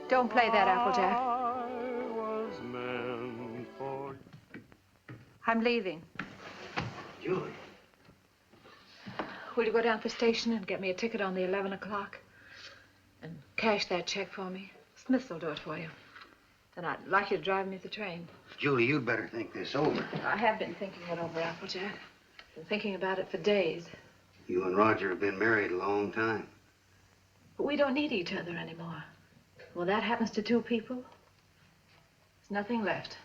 Don't play that, Applejack. I'm leaving. Julie. Will you go down to the station and get me a ticket on the 11 o'clock? And cash that check for me? Smiths will do it for you. Then I'd like you to drive me to the train. Julie, you'd better think this over. I have been thinking it over, Applejack. Been thinking about it for days. You and Roger have been married a long time. But we don't need each other anymore. When that happens to two people, there's nothing left.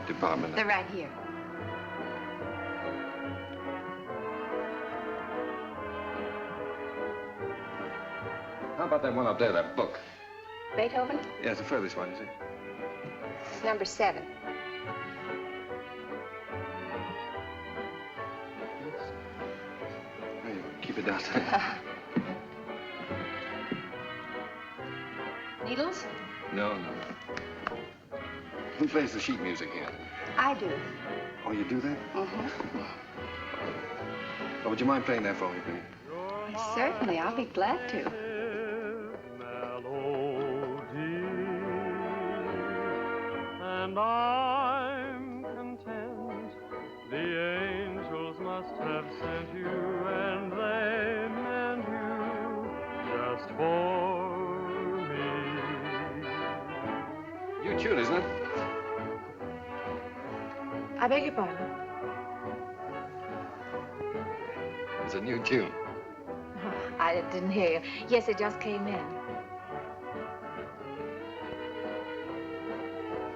Department. They're right here. How about that one up there, that book? Beethoven? Yeah, it's the furthest one, is it? It's number 7. Hey, keep it downstairs. Needles? No. Who plays the sheet music here? I do. Oh, you do that? Mm-hmm. Oh, would you mind playing that for me, please? Certainly, I'll be glad to. And I'm content. The angels must have sent you, and they meant you just for me. New tune, isn't it? I beg your pardon? It's a new tune. Oh, I didn't hear you. Yes, it just came in.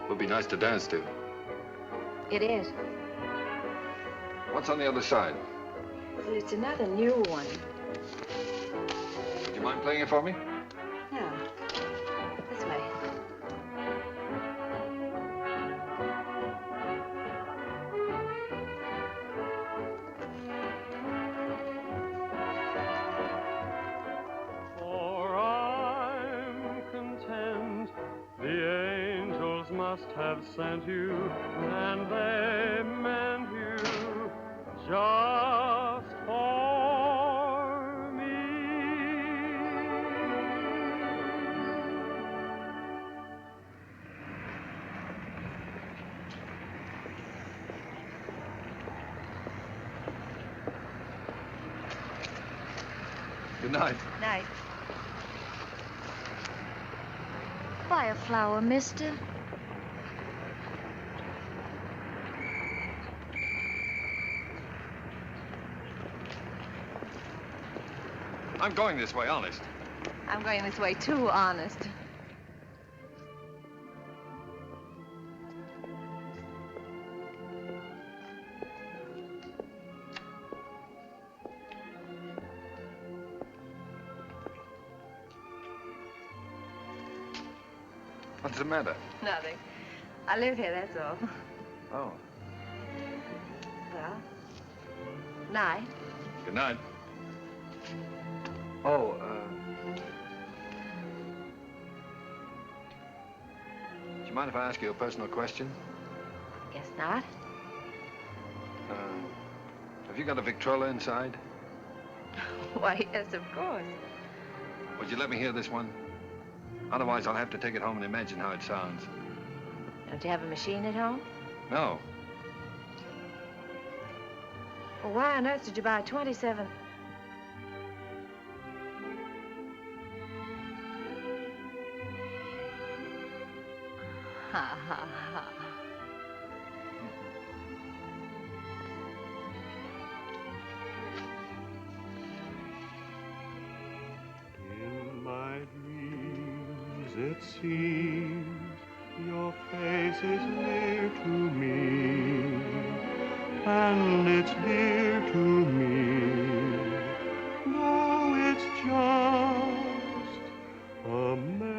Would be nice to dance to. It is. What's on the other side? Well, it's another new one. Would you mind playing it for me? Yeah. This way. Must have sent you, and they meant you just for me. night. Night. Buy a flower, mister. I'm going this way, honest. I'm going this way too, honest. What's the matter? Nothing. I live here, that's all. Oh. Well, night. Good night. Oh, do you mind if I ask you a personal question? Guess not. Have you got a Victrola inside? Why, yes, of course. Would you let me hear this one? Otherwise, I'll have to take it home and imagine how it sounds. Don't you have a machine at home? No. Well, why on earth did you buy a 27? Ha, ha, ha. In my dreams, it seems your face is near to me, and it's dear to me, though it's just a memory.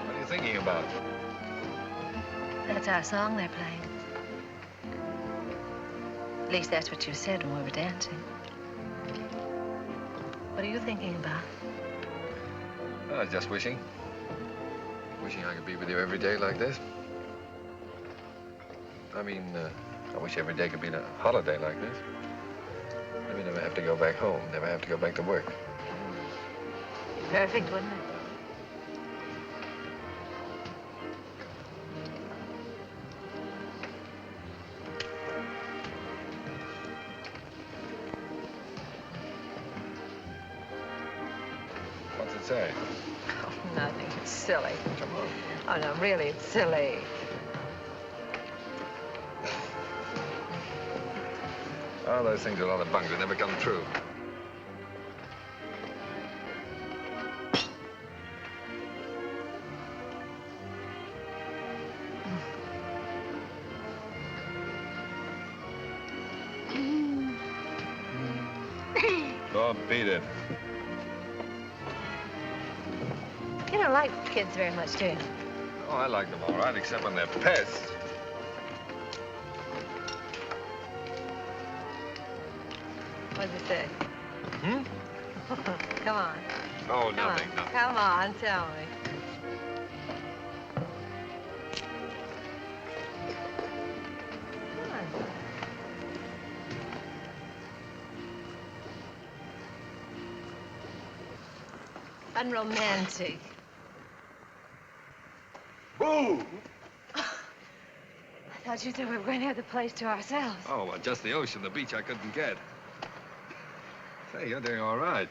What are you thinking about? That's our song they're playing. At least that's what you said when we were dancing. What are you thinking about? I was just wishing. Wishing I could be with you every day like this. I mean, I wish every day could be a holiday like this. Then we never have to go back home, never have to go back to work. Perfect, wouldn't it? What's it say? Oh, nothing. It's silly. Come on. Oh, no, really, it's silly. Oh, those things are a lot of bunk. They never come true. Oh, beat it. You don't like kids very much, do you? Oh, I like them all right, except when they're pests. What does it say? Hmm? Come on. Oh, Come nothing, on. nothing. Come on, tell me. Come on. Unromantic. Boo! I thought you said we were going to have the place to ourselves. Oh, well, just the ocean, the beach I couldn't get. Say, you're doing all right.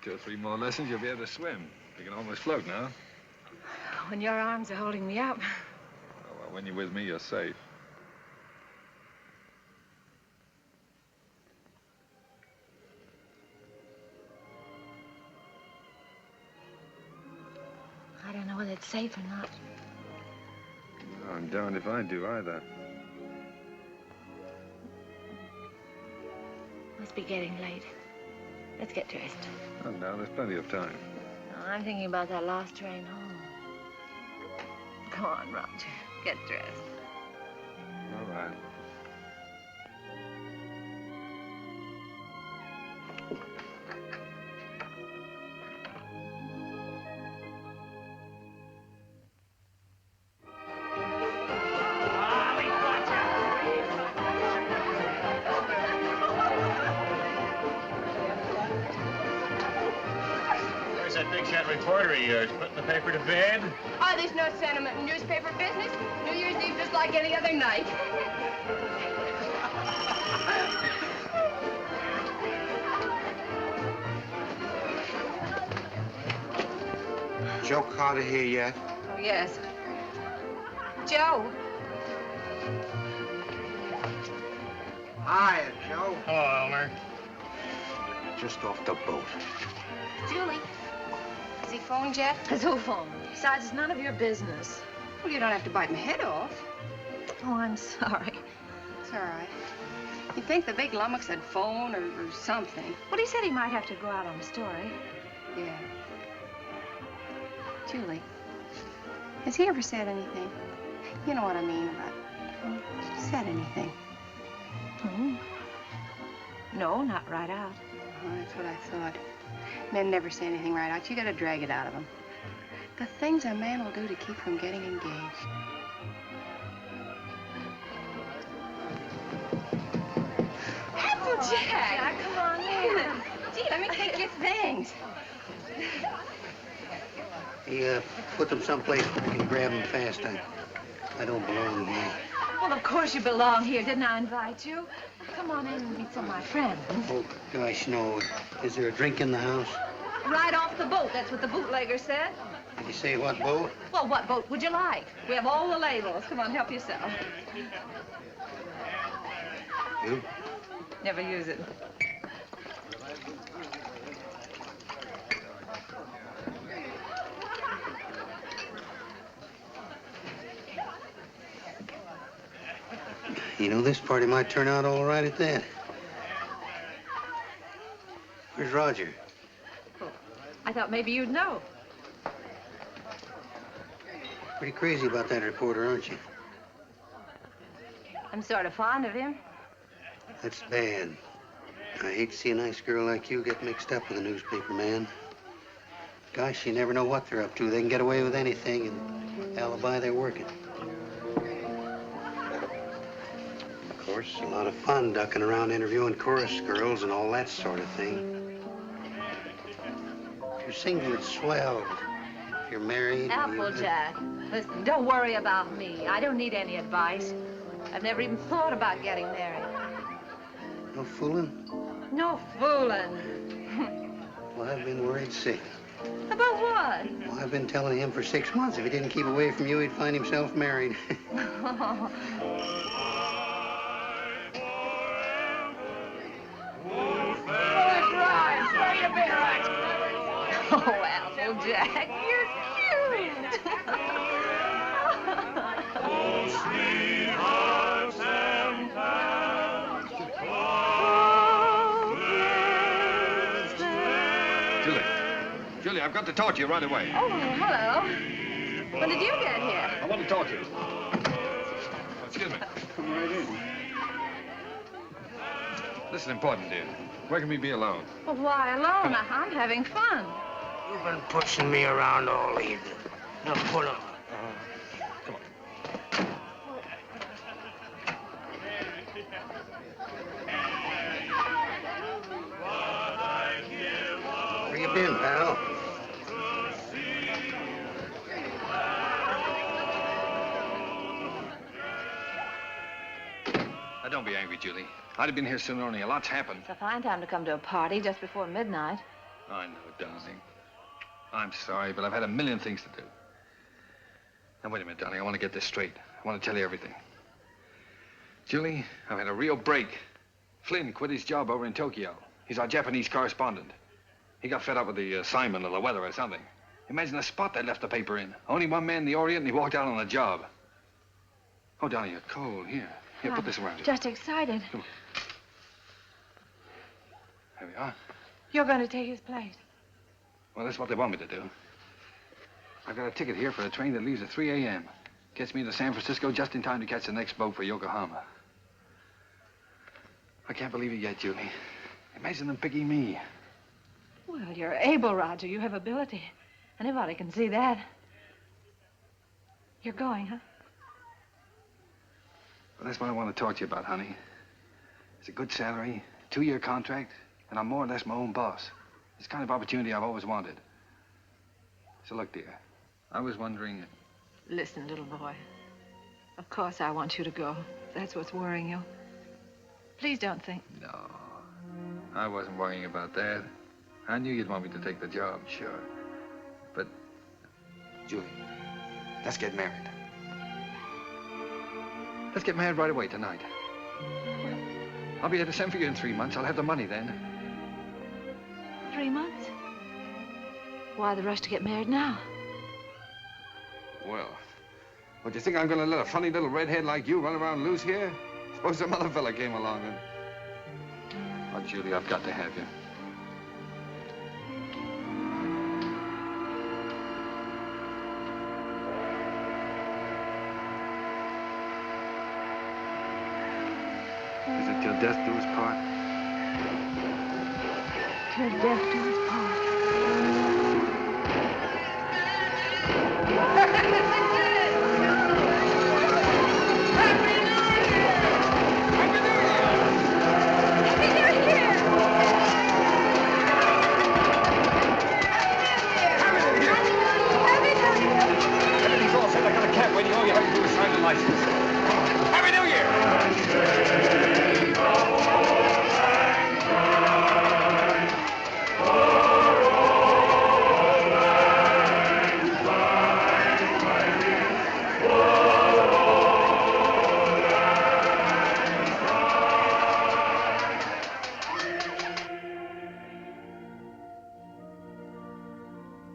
2 or 3 more lessons, you'll be able to swim. You can almost float now. When your arms are holding me up. Oh, well, when you're with me, you're safe. I don't know whether it's safe or not. I'm darned if I do either. Must be getting late. Let's get dressed. Oh, no, there's plenty of time. Oh, I'm thinking about that last train home. Come on, Roger. Get dressed. All right. Where's that big shot reporter of yours? Putting the paper to bed? Oh, there's no sentiment in newspaper business. New Year's Eve just like any other night. Joe Carter here yet? Oh, yes. Joe. Hiya, Joe. Hello, Elmer. Just off the boat. Julie. Has he phoned yet? Who phoned? Besides, it's none of your business. Well, you don't have to bite my head off. Oh, I'm sorry. It's all right. You'd think the big lummox had phone or something. Well, he said he might have to go out on a story. Yeah. Julie, has he ever said anything? You know what I mean about said anything. Hmm. No, not right out. Oh, that's what I thought. Men never say anything right out. You gotta drag it out of them. The things a man will do to keep from getting engaged. Jack, come on in. Gee, let me take your things. He, put them someplace where I can grab them fast. I don't belong here. Well, of course you belong here. Didn't I invite you? Come on in and meet some of my friends. Oh, gosh, no. Is there a drink in the house? Right off the boat. That's what the bootlegger said. Did you say what boat? Well, what boat would you like? We have all the labels. Come on, help yourself. You? Never use it. You know, this party might turn out all right at that. Where's Roger? Oh, I thought maybe you'd know. Pretty crazy about that reporter, aren't you? I'm sort of fond of him. That's bad. I hate to see a nice girl like you get mixed up with a newspaper man. Gosh, you never know what they're up to. They can get away with anything and alibi they're working. Of course, a lot of fun ducking around interviewing chorus girls and all that sort of thing. If you're single, it's swell. If you're married... Applejack, listen, don't worry about me. I don't need any advice. I've never even thought about getting married. No fooling? No fooling. Well, I've been worried sick. About what? Well, I've been telling him for 6 months if he didn't keep away from you, he'd find himself married. Oh, Applejack, you're cute. Oh, sweethearts and pals, Julie, I've got to talk to you right away. Oh, hello. When did you get here? I want to talk to you. Excuse me. Come right in. This is important, dear. Where can we be alone? Well, why alone? I'm having fun. You've been pushing me around all evening. Now put on. Come on. Where you been, pal? Now, don't be angry, Julie. I'd have been here sooner, only a lot's happened. It's a fine time to come to a party just before midnight. I know, darling. I'm sorry, but I've had a million things to do. Now, wait a minute, darling. I want to get this straight. I want to tell you everything. Julie, I've had a real break. Flynn quit his job over in Tokyo. He's our Japanese correspondent. He got fed up with the assignment or the weather or something. Imagine the spot they left the paper in. Only one man in the Orient, and he walked out on the job. Oh, Donnie, you're cold. Here, put this around you. Just excited. Come on. There we are. You're going to take his place. Well, that's what they want me to do. I've got a ticket here for a train that leaves at 3 a.m. Gets me to San Francisco just in time to catch the next boat for Yokohama. I can't believe it yet, Julie. Imagine them picking me. Well, you're able, Roger. You have ability. Anybody can see that. You're going, huh? Well, that's what I want to talk to you about, honey. It's a good salary, 2-year contract, and I'm more or less my own boss. It's the kind of opportunity I've always wanted. So look, dear, I was wondering... Listen, little boy. Of course I want you to go. That's what's worrying you. Please don't think... No, I wasn't worrying about that. I knew you'd want me to take the job, sure. But, Julie, let's get married. Let's get married right away tonight. I'll be able to send for you in 3 months. I'll have the money then. 3 months? Why the rush to get married now? Well, do you think I'm gonna let a funny little redhead like you run around loose here? Suppose some other fella came along and... Oh, Julie, I've got to have you. Is it till death do us part? Till death do us part. Everything's all set. I got a cab waiting. All you have to do is sign the license. Happy New Year!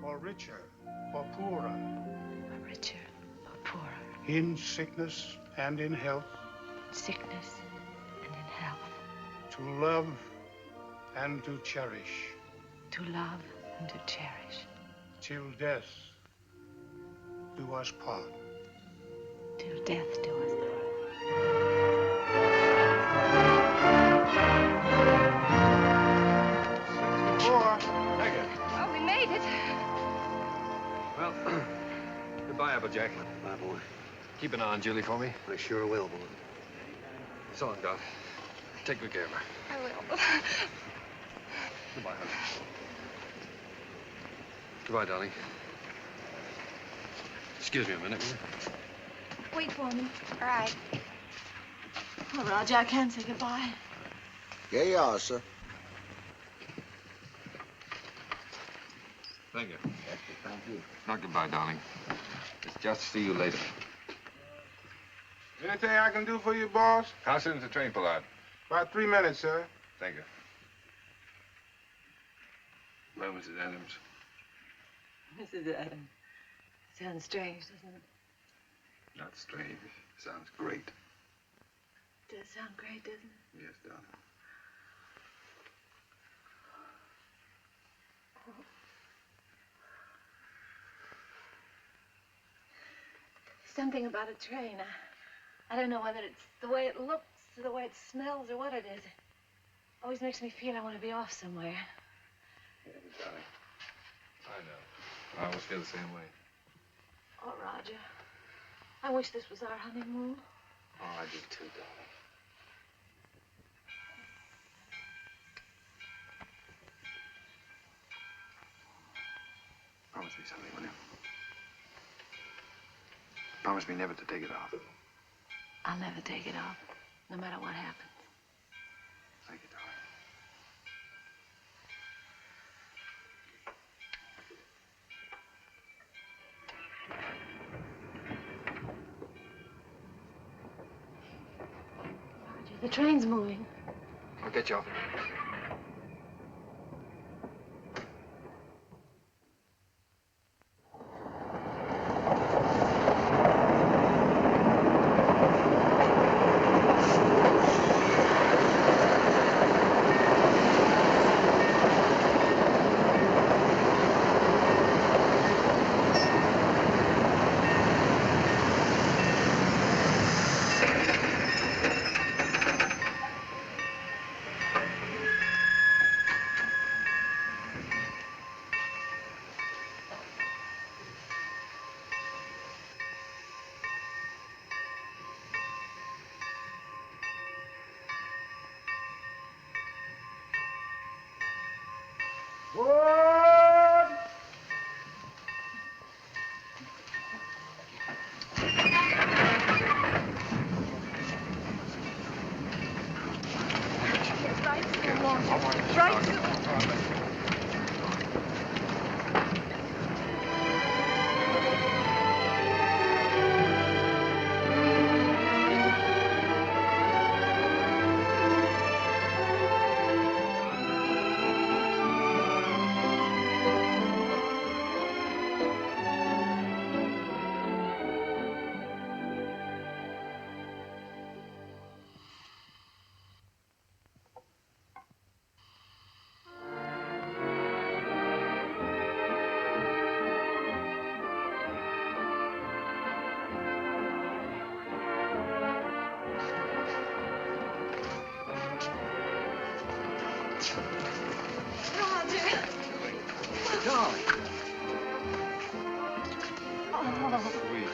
For richer, for poorer, Richer or poorer, in sickness and in health, sickness and in health, to love and to cherish, to love and to cherish, till death do us part. till death do us part. Thank you. Oh, we made it. Well, goodbye, Applejack. Bye, boy. Keep an eye on Julie for me. I sure will, boy. So long, Doc. Take good care of her. I will. Goodbye, honey. Goodbye, darling. Excuse me a minute, will you? Wait for me. All right. Oh, Roger, I can't say goodbye. Here you are, sir. Thank you. Thank you. Not goodbye, darling. It's just see you later. Anything I can do for you, boss? How soon does the train pull out? About 3 minutes, sir. Thank you. Well, Mrs. Adams. Mrs. Adams. Sounds strange, doesn't it? Not strange. Sounds great. Does sound great, doesn't it? Yes, darling. Something about a train. I don't know whether it's the way it looks or the way it smells or what it is. It always makes me feel I want to be off somewhere. Yeah, darling. I know. I always feel the same way. Oh, Roger. I wish this was our honeymoon. Oh, I do too, darling. Promise me something, will you? Promise me never to take it off. I'll never take it off, no matter what happens. Thank you, darling. Roger, the train's moving. I'll get you off. Darling. Oh. Sweet.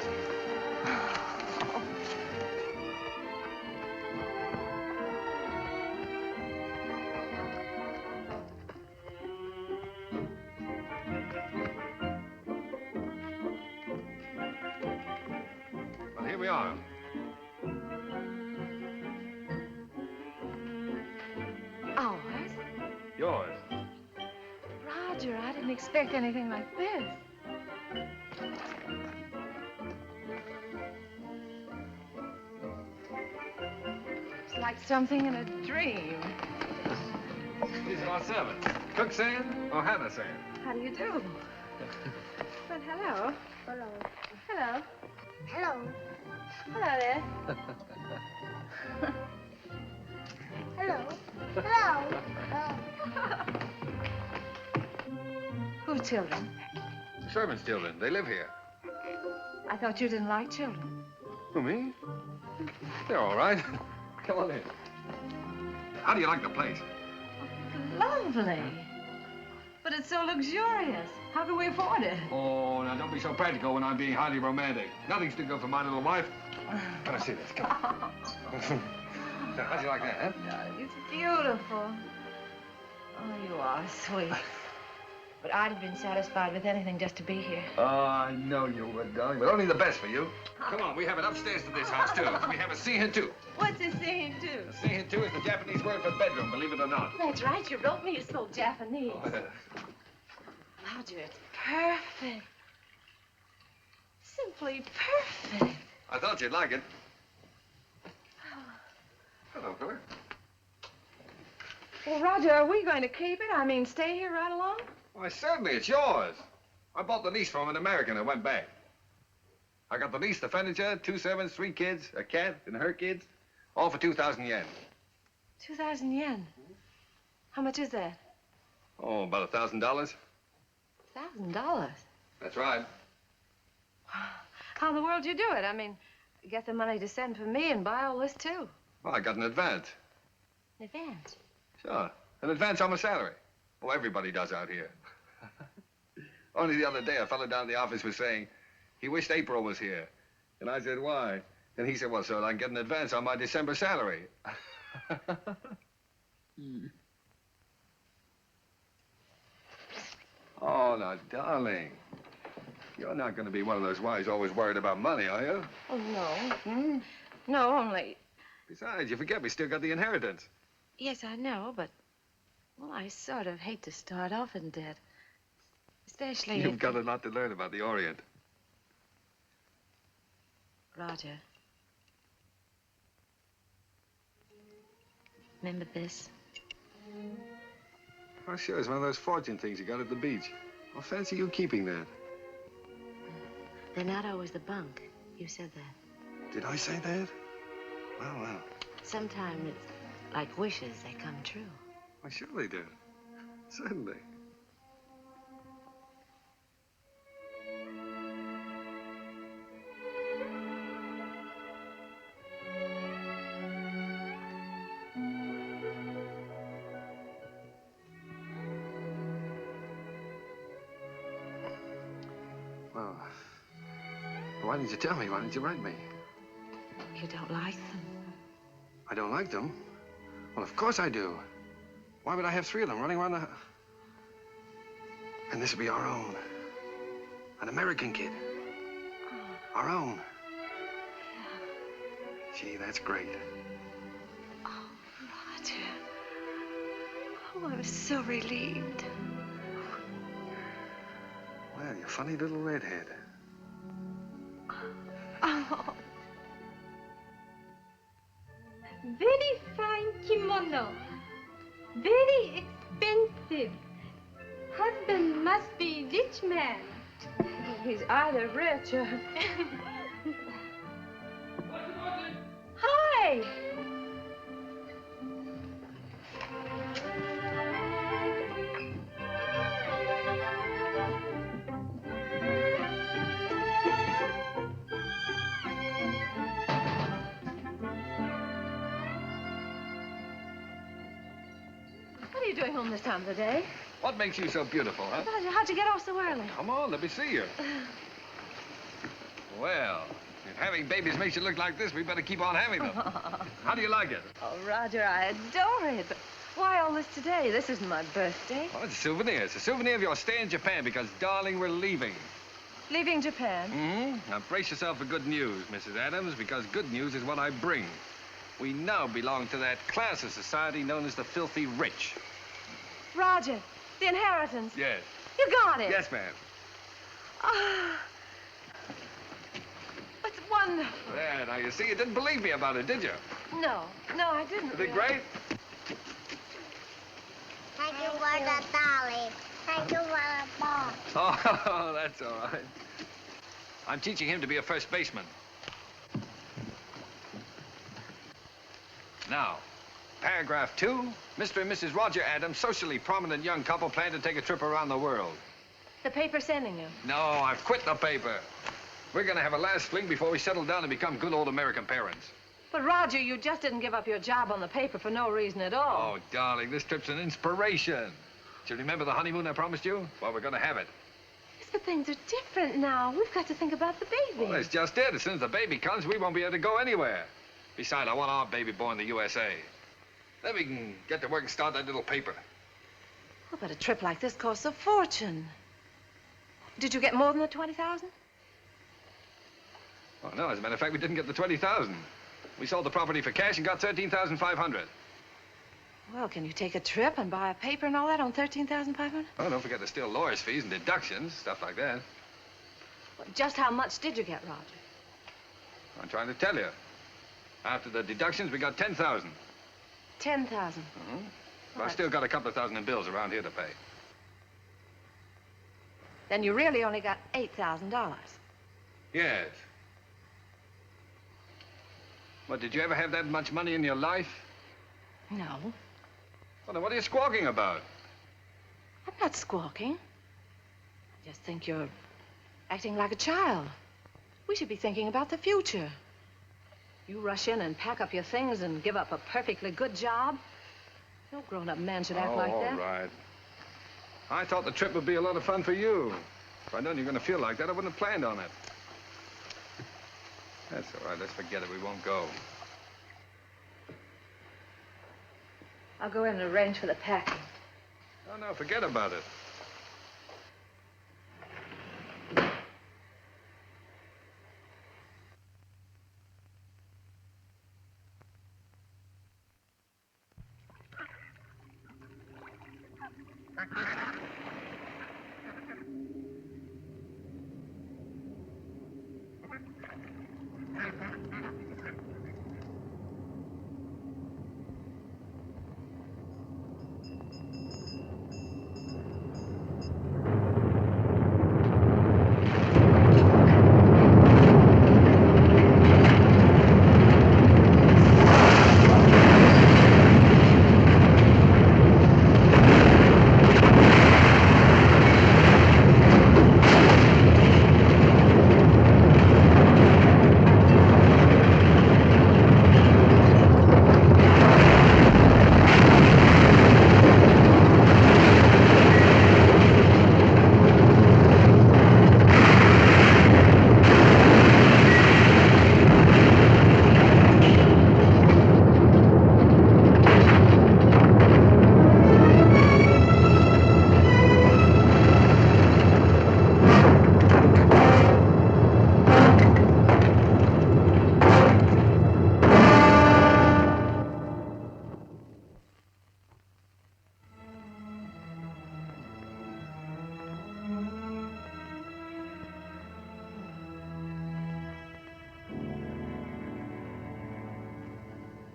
Well, here we are. Ours? Yours. Roger, I didn't expect anything like this. It's like something in a dream. These are our servants. Cook saying or Hannah saying? How do you do? Well, hello. Hello. Hello. Hello. Hello there. Hello. Hello. Oh. Whose children? The servants' children. They live here. I thought you didn't like children. Who, me? They're all right. Come on in. How do you like the place? Lovely. But it's so luxurious. How can we afford it? Oh, now don't be so practical when I'm being highly romantic. Nothing's too good for my little wife. Let us see this. Come on. Now, how'd you like that, huh? It's beautiful. Oh, you are sweet. But I'd have been satisfied with anything just to be here. Oh, I know you would, darling, but only the best for you. Come on, we have it upstairs to this house, too. We have a seihin-tu. What's a singing too? A seihin-tu is the Japanese word for bedroom, believe it or not. That's right. You wrote me you spoke Japanese. Roger, it's perfect. Simply perfect. I thought you'd like it. Hello, fella. Well, Roger, are we going to keep it? I mean, stay here right along? Why, certainly, it's yours. I bought the lease from an American and went back. I got the lease, the furniture, 2 servants, 3 kids, a cat, and her kids, all for 2,000 yen. 2,000 yen. How much is that? Oh, about $1,000. $1,000. That's right. How in the world do you do it? I mean, get the money to send for me and buy all this too. Well, I got an advance. An advance? Sure, an advance on my salary. Oh, everybody does out here. Only the other day, a fellow down at the office was saying he wished April was here. And I said, why? And he said, well, so I can get an advance on my December salary. Oh, now, darling, you're not going to be one of those wives always worried about money, are you? Oh, no. No, only... Besides, you forget we still got the inheritance. Yes, I know, but... Well, I sort of hate to start off in debt. Especially You've if... got a lot to learn about the Orient. Roger. Remember this? Oh, sure, it's one of those fortune things you got at the beach. Well, fancy you keeping that. They're not always the bunk. You said that. Did I say that? Well, well. Sometimes it's like wishes, they come true. Why, sure they do. Certainly. Well, why didn't you tell me? Why didn't you write me? You don't like them? I don't like them? Well, of course I do. Why would I have 3 of them running around the... And this would be our own. An American kid. Oh. Our own. Yeah. Gee, that's great. Oh, Roger. Oh, I'm so relieved. Well, you funny little redhead. Oh. Very fine kimono. Very expensive. Husband must be rich man. He's either rich or... Hi! What are you doing home this time of the day? What makes you so beautiful, huh? Roger, how'd you get off so early? Come on, let me see you. Well, if having babies makes you look like this, we better keep on having them. How do you like it? Oh, Roger, I adore it. But why all this today? This isn't my birthday. Well, it's a souvenir. It's a souvenir of your stay in Japan because, darling, we're leaving. Leaving Japan? Mm-hmm. Now, brace yourself for good news, Mrs. Adams, because good news is what I bring. We now belong to that class of society known as the filthy rich. Roger, the inheritance. Yes. You got it. Yes, ma'am. Ah. It's wonderful. There, now, you see, you didn't believe me about it, did you? No, I didn't. Isn't it great? Thank you for the dolly. Thank you for the ball. Oh, that's all right. I'm teaching him to be a first baseman. Now, paragraph 2, Mr. and Mrs. Roger Adams, socially prominent young couple, plan to take a trip around the world. The paper's sending you. No, I've quit the paper. We're gonna have a last fling before we settle down and become good old American parents. But, Roger, you just didn't give up your job on the paper for no reason at all. Oh, darling, this trip's an inspiration. Do you remember the honeymoon I promised you? Well, we're gonna have it. Yes, but things are different now. We've got to think about the baby. Well, that's just it. As soon as the baby comes, we won't be able to go anywhere. Besides, I want our baby born in the USA. Then we can get to work and start that little paper. Oh, but a trip like this costs a fortune. Did you get more than the 20,000? Oh, no, as a matter of fact, we didn't get the 20,000. We sold the property for cash and got 13,500. Well, can you take a trip and buy a paper and all that on 13,500? Oh, don't forget there's still lawyer's fees and deductions, stuff like that. Well, just how much did you get, Roger? I'm trying to tell you. After the deductions, we got 10,000. 10,000. Mm-hmm. But I've still got a couple of thousand in bills around here to pay. Then you really only got $8,000. Yes. What, did you ever have that much money in your life? No. Well, then what are you squawking about? I'm not squawking. I just think you're acting like a child. We should be thinking about the future. You rush in and pack up your things and give up a perfectly good job. No grown-up man should act like that. All right. I thought the trip would be a lot of fun for you. If I'd known you were going to feel like that, I wouldn't have planned on it. That's all right. Let's forget it. We won't go. I'll go in and arrange for the packing. Oh, no, forget about it.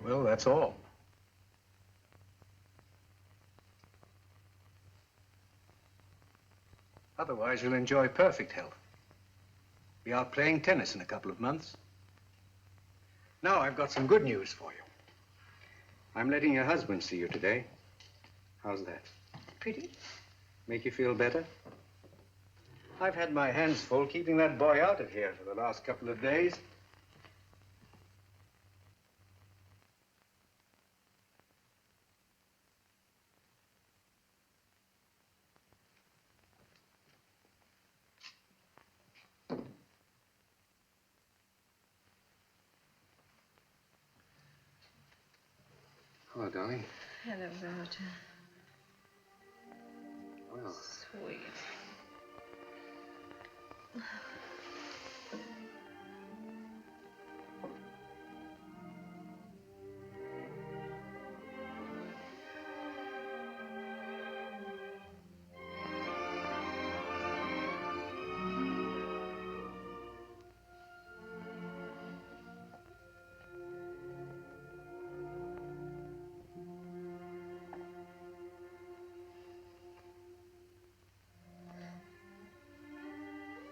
Well, that's all. Otherwise, you'll enjoy perfect health. Be out playing tennis in a couple of months. Now, I've got some good news for you. I'm letting your husband see you today. How's that? Pretty? Make you feel better? I've had my hands full keeping that boy out of here for the last couple of days. Hello, darling. Hello, Roger. Well. Sweet.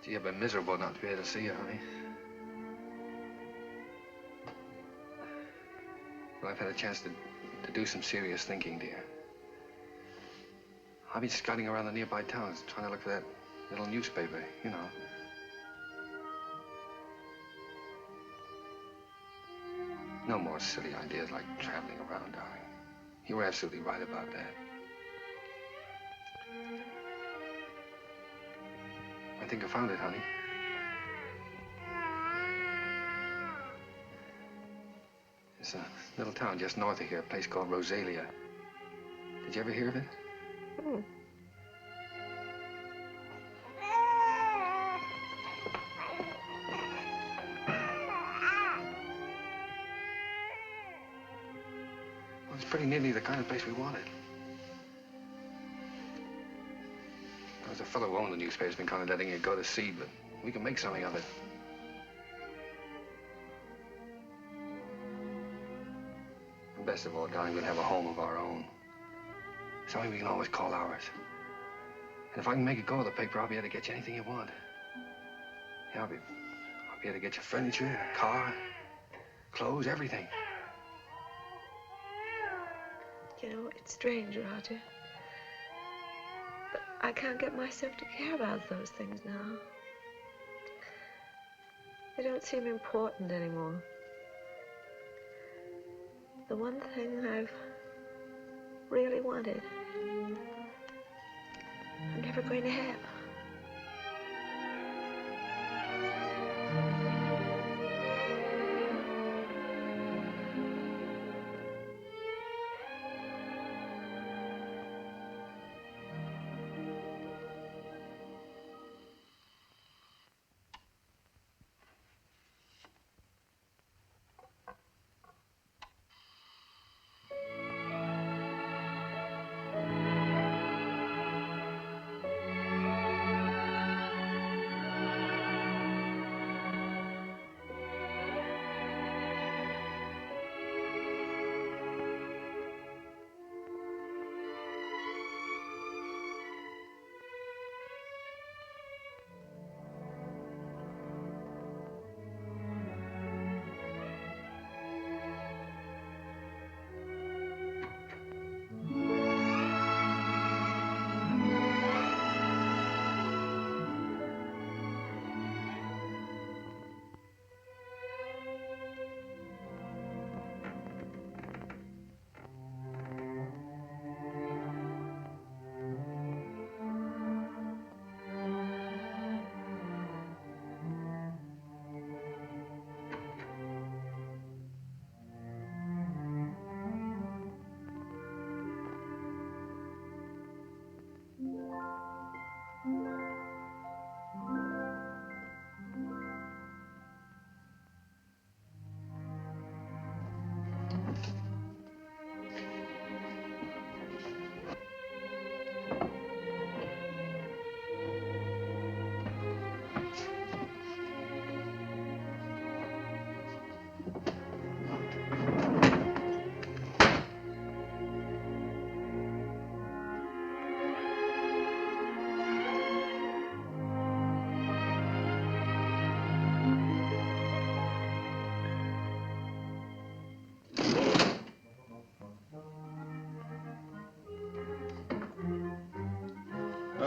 Gee, I've been miserable not to be able to see you, honey. Well, I've had a chance to do some serious thinking, dear. I've been scouting around the nearby towns, trying to look for that little newspaper, you know. No more silly ideas like traveling around, darling. You were absolutely right about that. I think I found it, honey. It's a little town just north of here, a place called Rosalia. Did you ever hear of it? Hmm. Well, it's pretty nearly the kind of place we wanted. There's a fellow who owned the newspaper's been kind of letting it go to seed, but we can make something of it. And best of all, darling, we'll have a home of our own. Something we can always call ours. And if I can make it go with the paper, I'll be able to get you anything you want. Yeah, I'll be able to get you furniture, a car, clothes, everything. You know, it's strange, Roger. But I can't get myself to care about those things now. They don't seem important anymore. The one thing I've really wanted, I'm never going to have.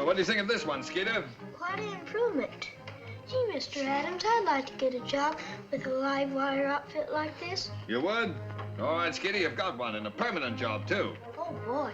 What do you think of this one, Skeeter? Quite an improvement. Gee, Mr. Adams, I'd like to get a job with a live wire outfit like this. You would? All right, Skeeter, you've got one, and a permanent job, too. Oh, boy.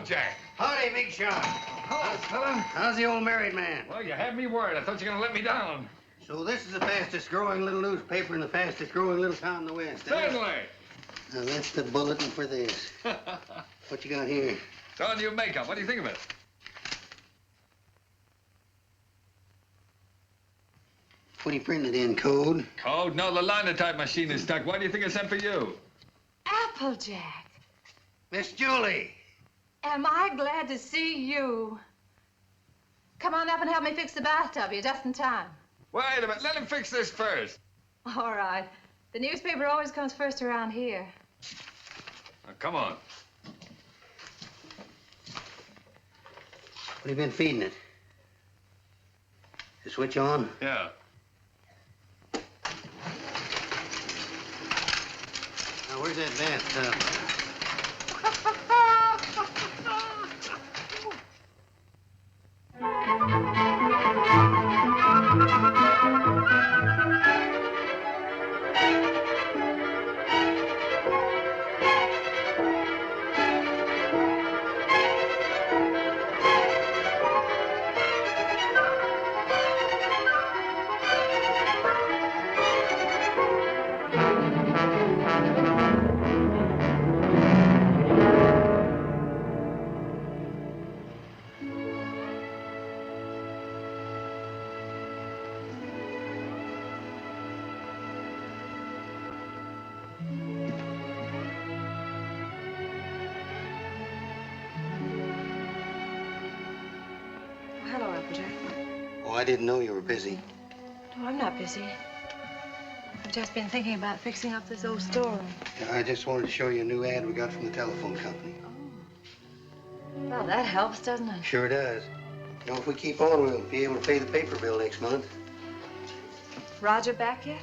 Jack. Howdy, Big Shot. Hello, fella. How's the old married man? Well, you had me worried. I thought you were going to let me down. So this is the fastest growing little newspaper in the fastest growing little town in the West. Certainly. Now, that's the bulletin for this. What you got here? It's all new makeup. What do you think of it? What do you print it in, code? Code? No, the linotype machine is stuck. Why do you think I sent for you? Applejack, Miss Julie. am I glad to see you. Come on up and help me fix the bathtub. You're just in time. Wait a minute. Let him fix this first. All right. The newspaper always comes first around here. Now, come on. What have you been feeding it? The switch on? Yeah. Now, where's that bathtub? Hello, Applejack. Oh, I didn't know you were busy. No, I'm not busy. I've just been thinking about fixing up this old storeroom. I just wanted to show you a new ad we got from the telephone company. Well, that helps, doesn't it? Sure does. You know, if we keep on, we'll be able to pay the paper bill next month. Roger back yet?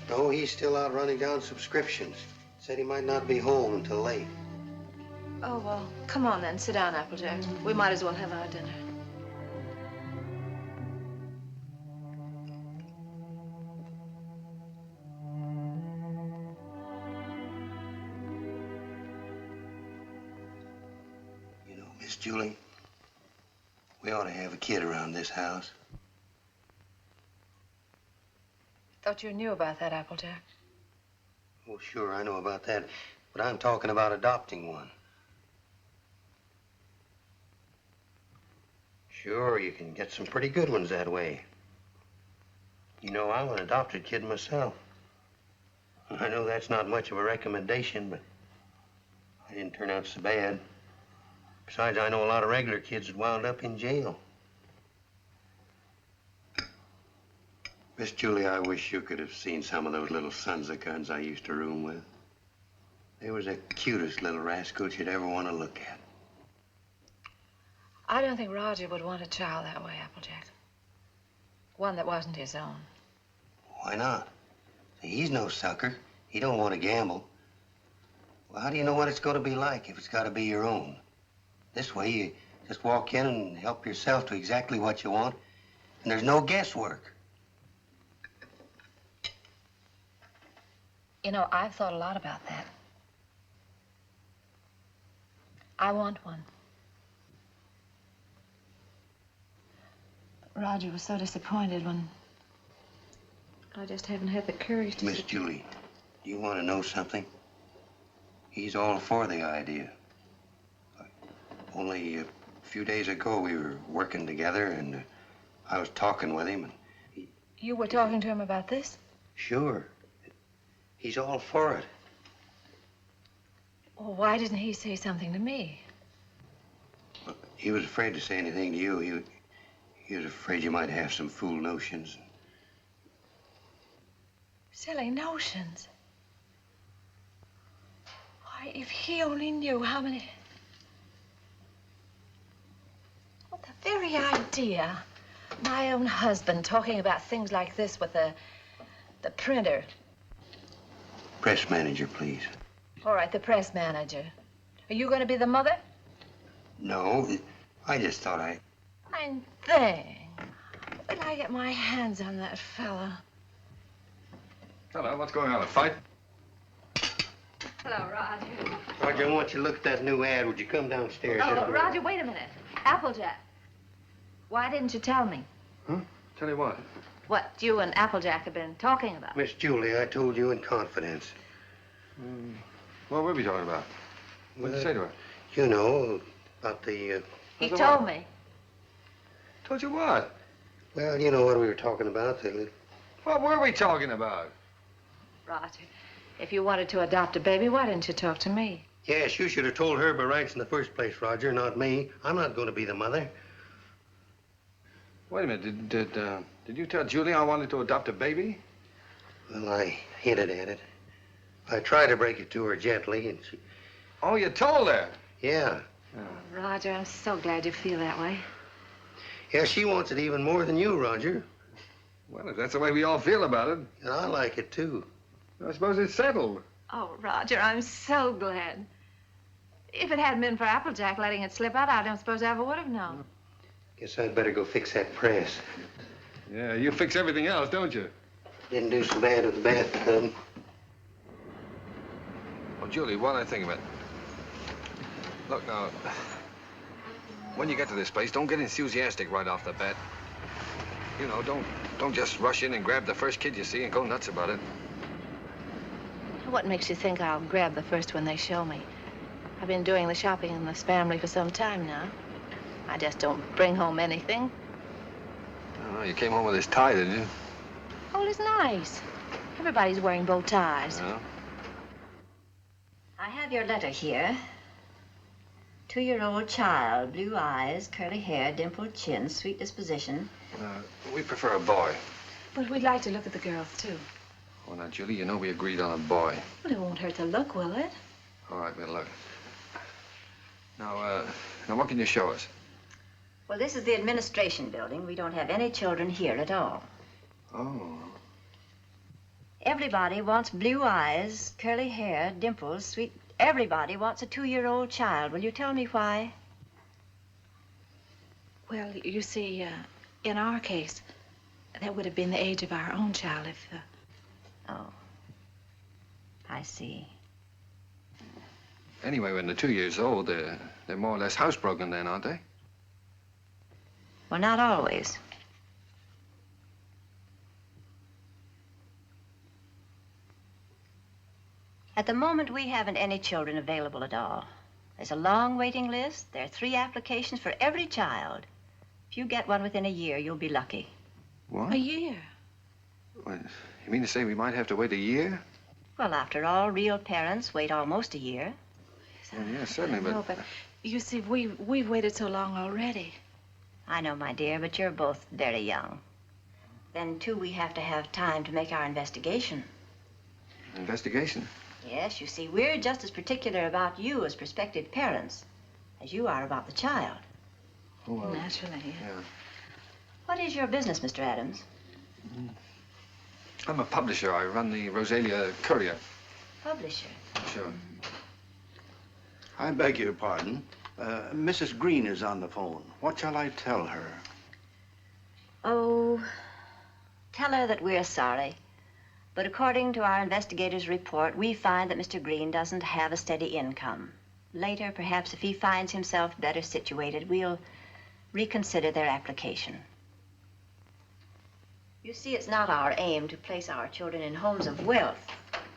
No, he's still out running down subscriptions. Said he might not be home until late. Oh, well, come on then. Sit down, Applejack. We might as well have our dinner. You know, Miss Julie, we ought to have a kid around this house. Thought you knew about that, Applejack. Oh, sure, I know about that. But I'm talking about adopting one. Sure, you can get some pretty good ones that way. You know, I'm an adopted kid myself. I know that's not much of a recommendation, but I didn't turn out so bad. Besides, I know a lot of regular kids that wound up in jail. Miss Julie, I wish you could have seen some of those little sons of guns I used to room with. They was the cutest little rascals you'd ever want to look at. I don't think Roger would want a child that way, Applejack. One that wasn't his own. Why not? He's no sucker. He don't want to gamble. Well, how do you know what it's going to be like if it's got to be your own? This way, you just walk in and help yourself to exactly what you want, and there's no guesswork. You know, I've thought a lot about that. I want one. But Roger was so disappointed when I just haven't had the courage to... Miss Julie, you want to know something? He's all for the idea. Only a few days ago, we were working together, and I was talking with him, and he... You were talking to him about this? Sure. He's all for it. Well, why didn't he say something to me? Well, he was afraid to say anything to you. He was afraid you might have some fool notions. Silly notions. Why, if he only knew how many... Well, the very idea. My own husband talking about things like this with the printer. Press manager, please. All right, the press manager. Are you going to be the mother? No, I just thought I... Fine thing. When I get my hands on that fella. Hello, what's going on, a fight? Hello, Roger. Roger, I want you to look at that new ad. Would you come downstairs? Oh, Roger, wait a minute. Applejack. Why didn't you tell me? Huh? Tell you what? What you and Applejack have been talking about. Miss Julie, I told you in confidence. What were we talking about? What did you say to her? You know, about the... He told me. Told you what? Well, you know what we were talking about. What were we talking about? Roger, if you wanted to adopt a baby, why didn't you talk to me? Yes, you should have told her by rights in the first place, Roger, not me. I'm not going to be the mother. Wait a minute. Did you tell Julie I wanted to adopt a baby? Well, I hinted at it. I tried to break it to her gently, and she... Oh, you told her? Yeah. Oh, Roger, I'm so glad you feel that way. Yeah, she wants it even more than you, Roger. Well, if that's the way we all feel about it. And I like it, too. I suppose it's settled. Oh, Roger, I'm so glad. If it hadn't been for Applejack letting it slip out, I don't suppose I ever would have known. Guess I'd better go fix that press. Yeah, you fix everything else, don't you? Didn't do so bad with the bathtub. Oh, Julie, what do I think of it? Look, now, when you get to this place, don't get enthusiastic right off the bat. You know, don't just rush in and grab the first kid you see and go nuts about it. What makes you think I'll grab the first one they show me? I've been doing the shopping in this family for some time now. I just don't bring home anything. Oh, you came home with this tie, didn't you? Oh, it's nice. Everybody's wearing bow ties. Yeah. I have your letter here. 2-year-old child, blue eyes, curly hair, dimpled chin, sweet disposition. We prefer a boy. But we'd like to look at the girls, too. Oh, now, Julie, you know we agreed on a boy. Well, it won't hurt to look, will it? All right, we'll look. Now, what can you show us? Well, this is the administration building. We don't have any children here at all. Oh. Everybody wants blue eyes, curly hair, dimples, sweet... Everybody wants a 2-year-old child. Will you tell me why? Well, you see, in our case, that would have been the age of our own child if... Oh. I see. Anyway, when they're 2 years old, they're more or less housebroken then, aren't they? Well, not always. At the moment, we haven't any children available at all. There's a long waiting list. There are 3 applications for every child. If you get one within a year, you'll be lucky. What? A year? What, you mean to say we might have to wait a year? Well, after all, real parents wait almost a year. Well, yeah, certainly, but... No, but you see, we've waited so long already. I know, my dear, but you're both very young. Then, too, we have to have time to make our investigation. Investigation? Yes, you see, we're just as particular about you as prospective parents as you are about the child. Oh, well, naturally, yeah. What is your business, Mr. Adams? I'm a publisher. I run the Rosalia Courier. Publisher? Sure. I beg your pardon. Mrs. Green is on the phone. What shall I tell her? Oh, tell her that we're sorry. But according to our investigator's report, we find that Mr. Green doesn't have a steady income. Later, perhaps if he finds himself better situated, we'll reconsider their application. You see, it's not our aim to place our children in homes of wealth,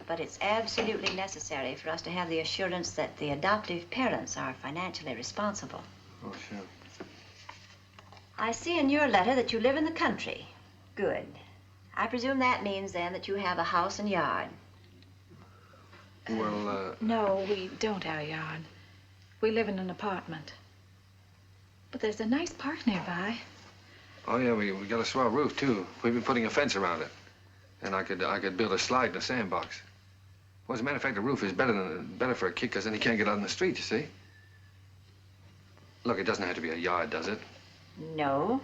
but it's absolutely necessary for us to have the assurance that the adoptive parents are financially responsible. Oh, sure. I see in your letter that you live in the country. Good. I presume that means, then, that you have a house and yard. Well, No, we don't have a yard. We live in an apartment. But there's a nice park nearby. Oh, yeah, we got a swell roof, too. We've been putting a fence around it. And I could build a slide in a sandbox. Well, as a matter of fact, the roof is better for a kid, because then he can't get out in the street, you see. Look, it doesn't have to be a yard, does it? No.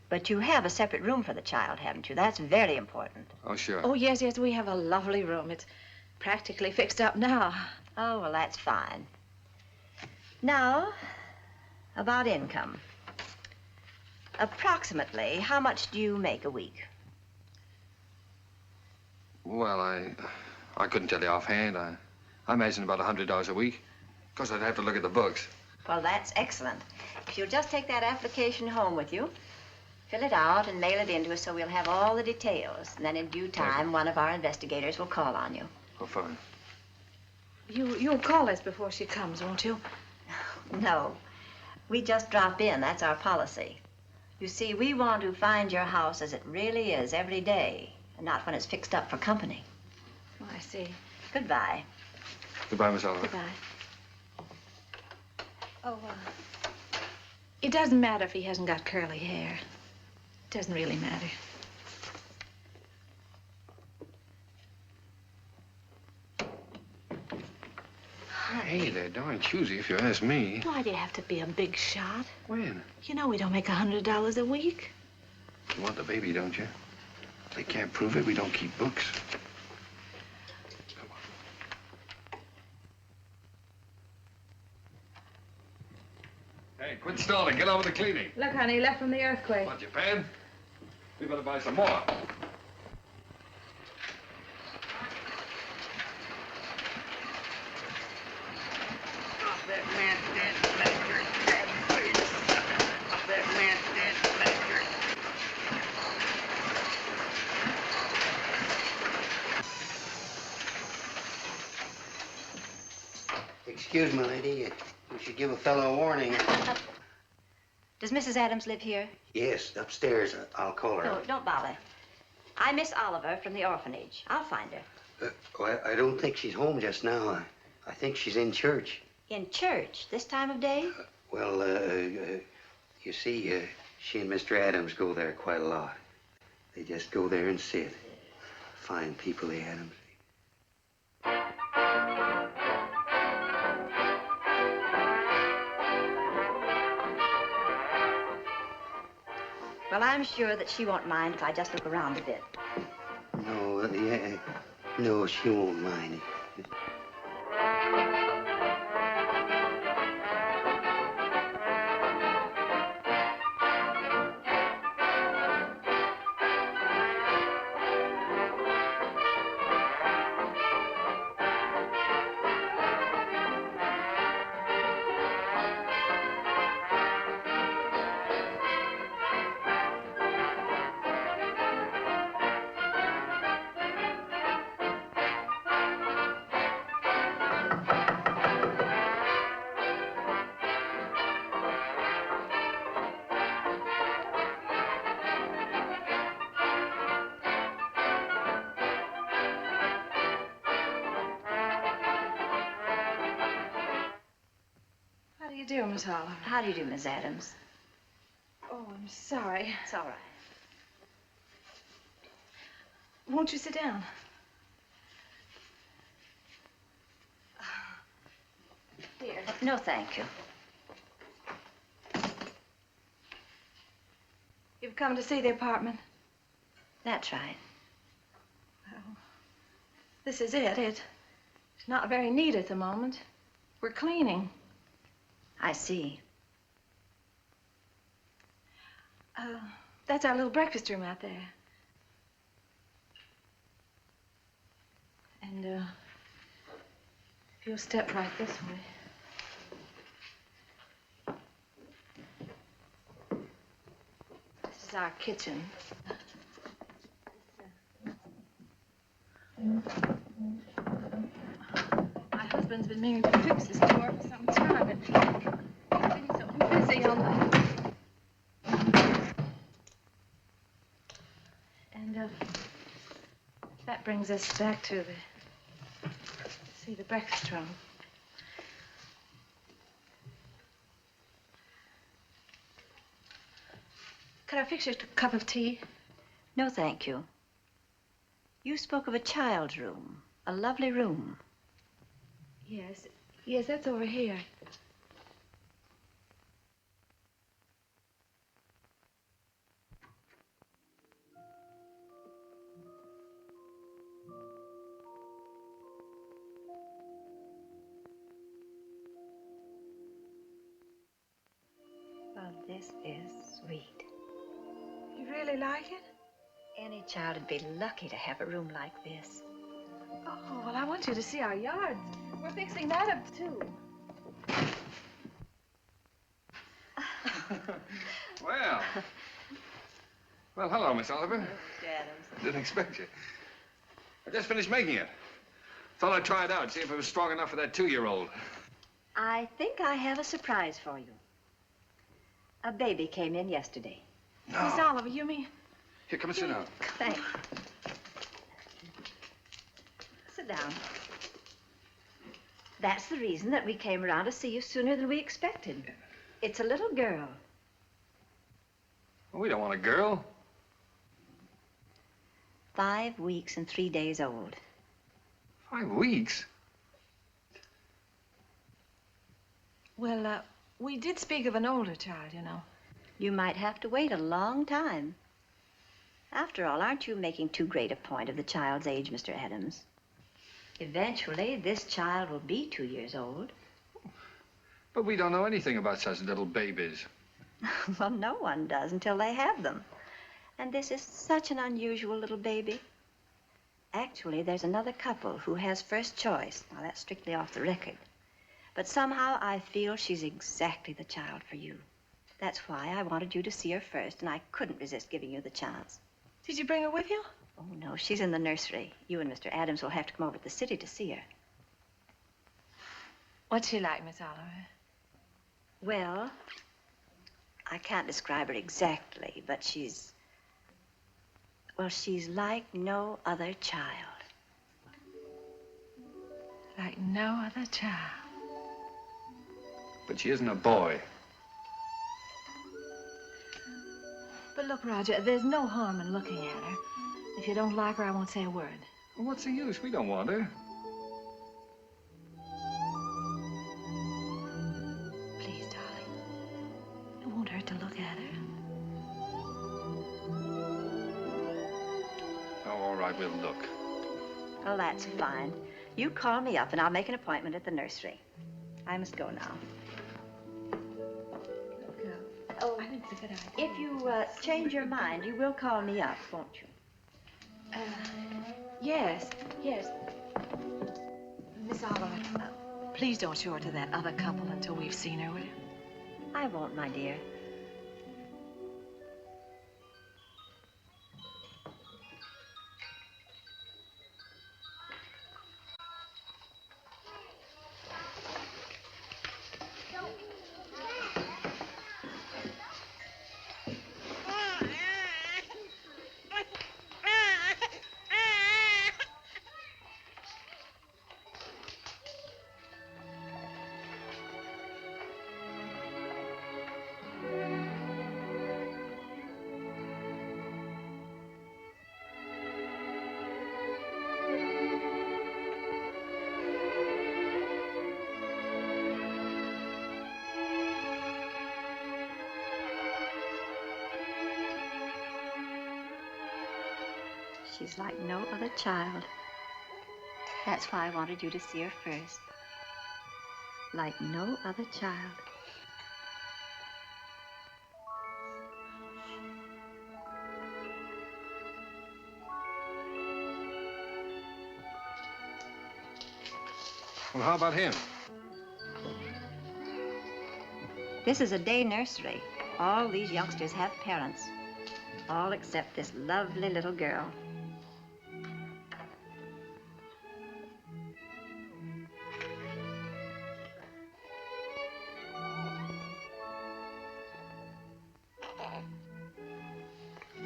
But you have a separate room for the child, haven't you? That's very important. Oh, sure. Oh, yes, we have a lovely room. It's practically fixed up now. Oh, well, that's fine. Now, about income. Approximately, how much do you make a week? Well, I couldn't tell you offhand. I imagine about $100 a week. Of course, I'd have to look at the books. Well, that's excellent. If you'll just take that application home with you, fill it out and mail it in to us so we'll have all the details. And then in due time, one of our investigators will call on you. Oh, fine. You'll call us before she comes, won't you? No. We just drop in. That's our policy. You see, we want to find your house as it really is every day, and not when it's fixed up for company. Oh, I see. Goodbye. Goodbye, Miss Oliver. Goodbye. Oh, it doesn't matter if he hasn't got curly hair. It doesn't really matter. Hey, they're darn choosy if you ask me. Why do you have to be a big shot? When? You know we don't make $100 a week. You want the baby, don't you? If they can't prove it, we don't keep books. Come on. Hey, quit stalling. Get on with the cleaning. Look, honey, left from the earthquake. What, Japan? We better buy some more. Excuse me, lady. You should give a fellow a warning. Does Mrs. Adams live here? Yes, upstairs. I'll call her. No, don't bother. I'm Miss Oliver from the orphanage. I'll find her. Well, I don't think she's home just now. I think she's in church. In church this time of day? Well, you see, she and Mr. Adams go there quite a lot. They just go there and sit. Fine people, the Adams. Well, I'm sure that she won't mind if I just look around a bit. No, no, she won't mind. How do you do, Miss Oliver? How do you do, Miss Adams? Oh, I'm sorry. It's all right. Won't you sit down? Here. No, thank you. You've come to see the apartment? That's right. Well, this is it. It's not very neat at the moment. We're cleaning. I see. That's our little breakfast room out there. And, if you'll step right this way. This is our kitchen. My husband's been meaning to fix this door for some time, but he's been so busy on the... And, that brings us back to the breakfast room. Could I fix you a cup of tea? No, thank you. You spoke of a child's room, a lovely room. Yes. Yes, that's over here. Well, this is sweet. You really like it? Any child would be lucky to have a room like this. Oh, well, I want you to see our yard. We're fixing that up, too. Well. Well, hello, Miss Oliver. Mr. Adams. Didn't expect you. I just finished making it. Thought I'd try it out, see if it was strong enough for that 2-year-old. I think I have a surprise for you. A baby came in yesterday. No. Miss Oliver, you mean? Here, come and sit down. Thanks. Sit down. That's the reason that we came around to see you sooner than we expected. It's a little girl. Well, we don't want a girl. 5 weeks and 3 days old. 5 weeks? Well, we did speak of an older child, you know. You might have to wait a long time. After all, aren't you making too great a point of the child's age, Mr. Adams? Eventually, this child will be 2 years old. But we don't know anything about such little babies. Well, no one does until they have them. And this is such an unusual little baby. Actually, there's another couple who has first choice. Now, that's strictly off the record. But somehow I feel she's exactly the child for you. That's why I wanted you to see her first, and I couldn't resist giving you the chance. Did you bring her with you? Oh, no, she's in the nursery. You and Mr. Adams will have to come over to the city to see her. What's she like, Miss Oliver? Well, I can't describe her exactly, but she's... well, she's like no other child. Like no other child. But she isn't a boy. But look, Roger, there's no harm in looking at her. If you don't like her, I won't say a word. Well, what's the use? We don't want her. Please, darling. It won't hurt to look at her. Oh, all right, we'll look. Oh, that's fine. You call me up, and I'll make an appointment at the nursery. I must go now. Oh, I think it's a good idea. If you change your mind, you will call me up, won't you? Yes. Miss Oliver, please don't show her to that other couple until we've seen her, will you? I won't, my dear. She's like no other child. That's why I wanted you to see her first. Like no other child. Well, how about him? This is a day nursery. All these youngsters have parents. All except this lovely little girl.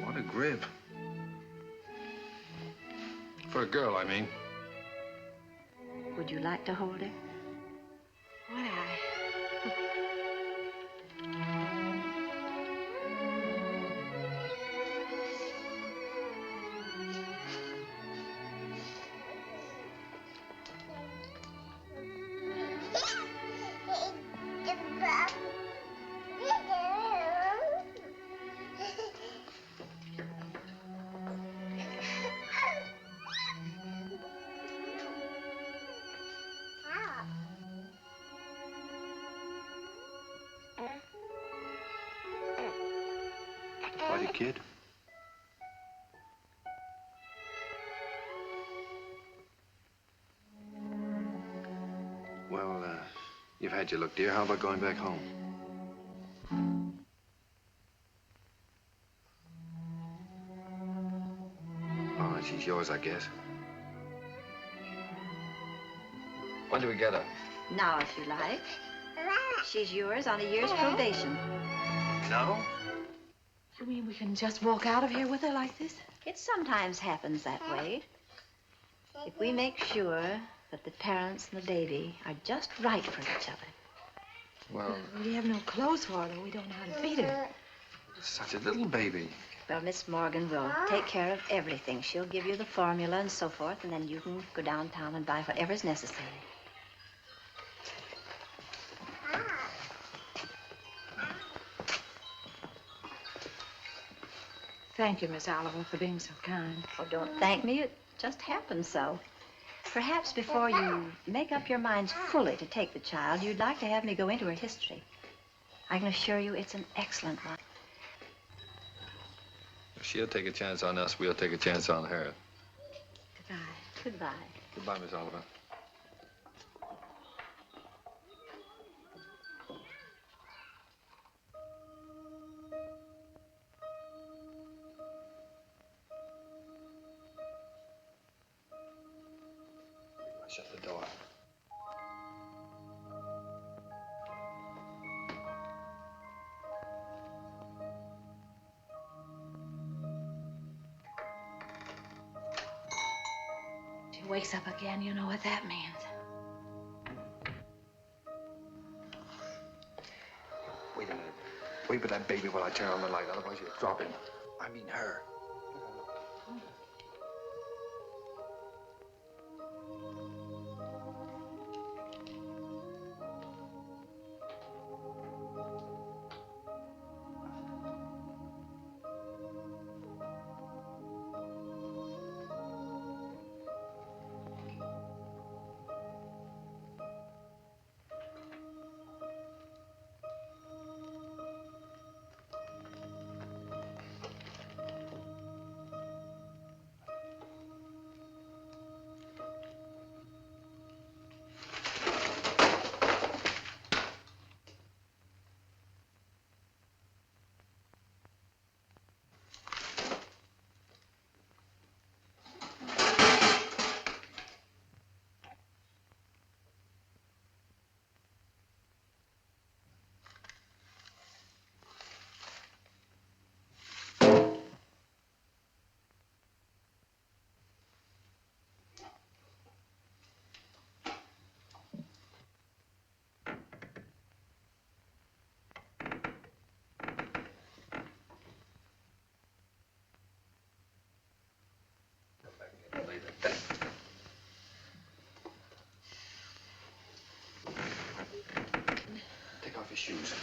What a grip. For a girl, I mean. Would you like to hold her? Would I? Buddy, kid. bad you look, dear. How about going back home? All right, she's yours, I guess. When do we get her? Now, if you like. She's yours on a year's probation. No? You mean we can just walk out of here with her like this? It sometimes happens that way. If we make sure that the parents and the baby are just right for each other. Well, We have no clothes for her. We don't know how to feed her. such a little baby. Well, Miss Morgan will take care of everything. She'll give you the formula and so forth, and then you can go downtown and buy whatever's necessary. Thank you, Miss Oliver, for being so kind. Oh, don't thank me. It just happened so. Perhaps before you make up your minds fully to take the child, you'd like to have me go into her history. I can assure you it's an excellent one. If she'll take a chance on us, we'll take a chance on her. Goodbye. Goodbye. Goodbye, Miss Oliver. Shut the door. She wakes up again, you know what that means. Wait a minute. Wait for that baby while I turn on the light, otherwise you'll drop him. I mean her. Take off your shoes.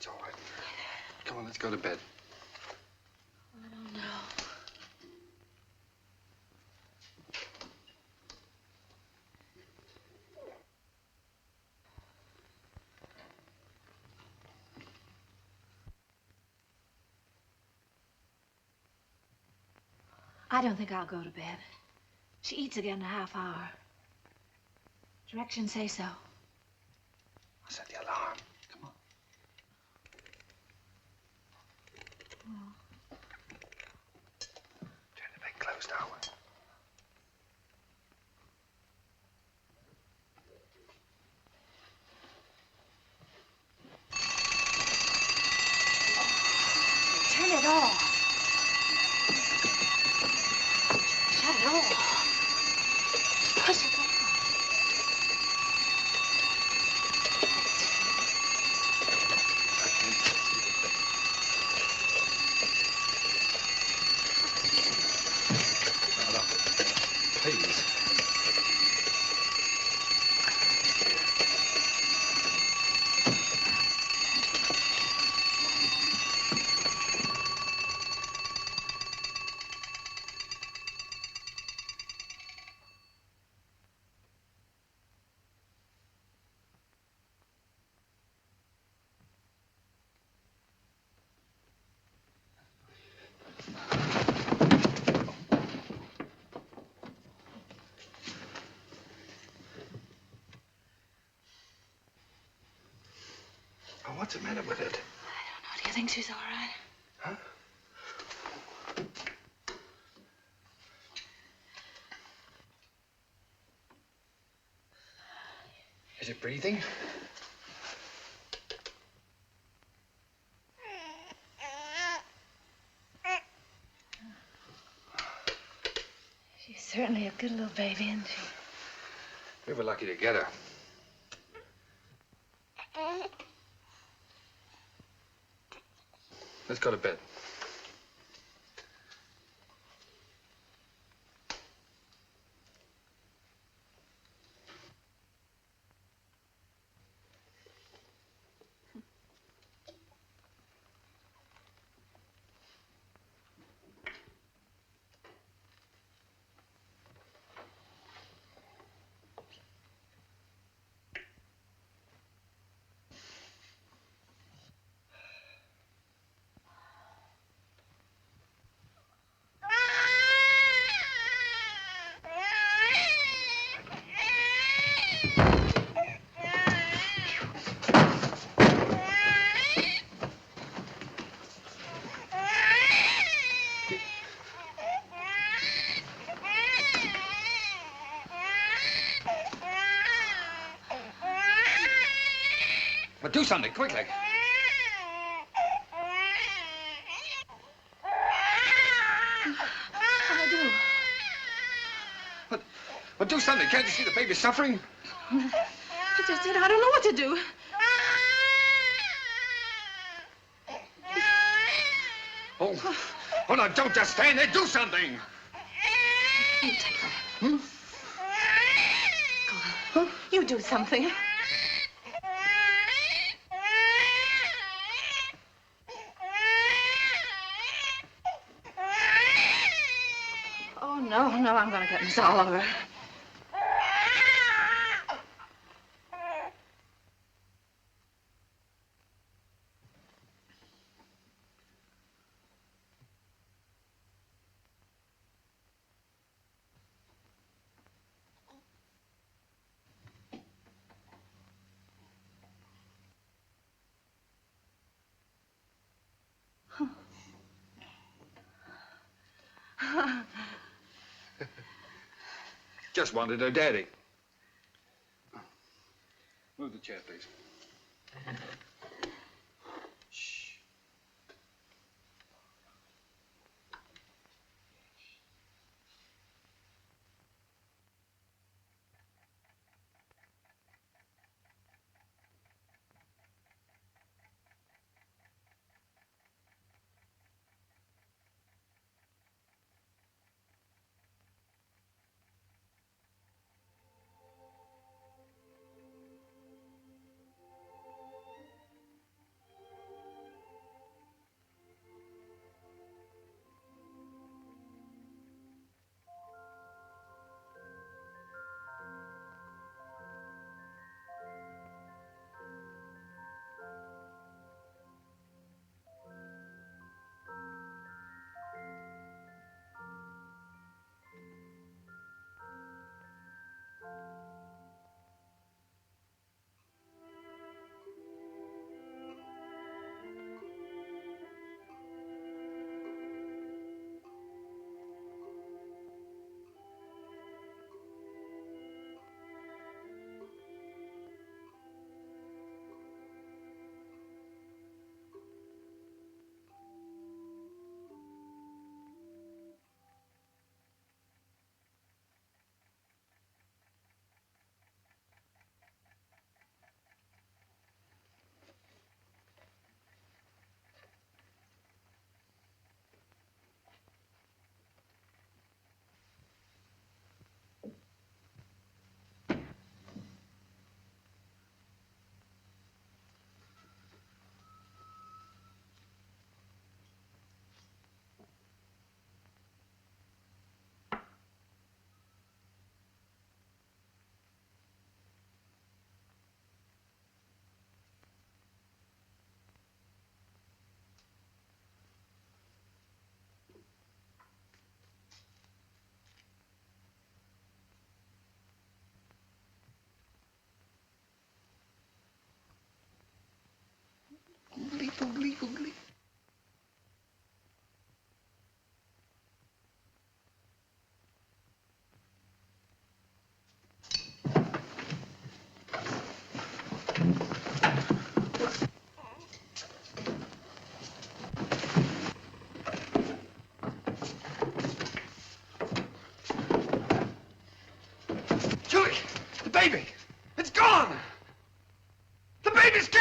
It's all right. Come on, let's go to bed. I don't know. I don't think I'll go to bed. She eats again in a half hour. Directions say so. I'll set the alarm. Come on. Turn the big closed hour. Turn it off. Shut it off. Push it down. Please. Oh, what's the matter with it? Do you think she's all right? Huh? Is it breathing? She's certainly a good little baby, isn't she? We were lucky to get her. Let's go to bed. But do something, quickly. What'll I do? But do something. Can't you see the baby's suffering? I just said I don't know what to do. Oh, no, don't just stand there. Do something. You take her. Go on. You do something. Oh, no, I'm gonna get Miss Oliver. Just wanted her daddy. Move the chair, please. Shh.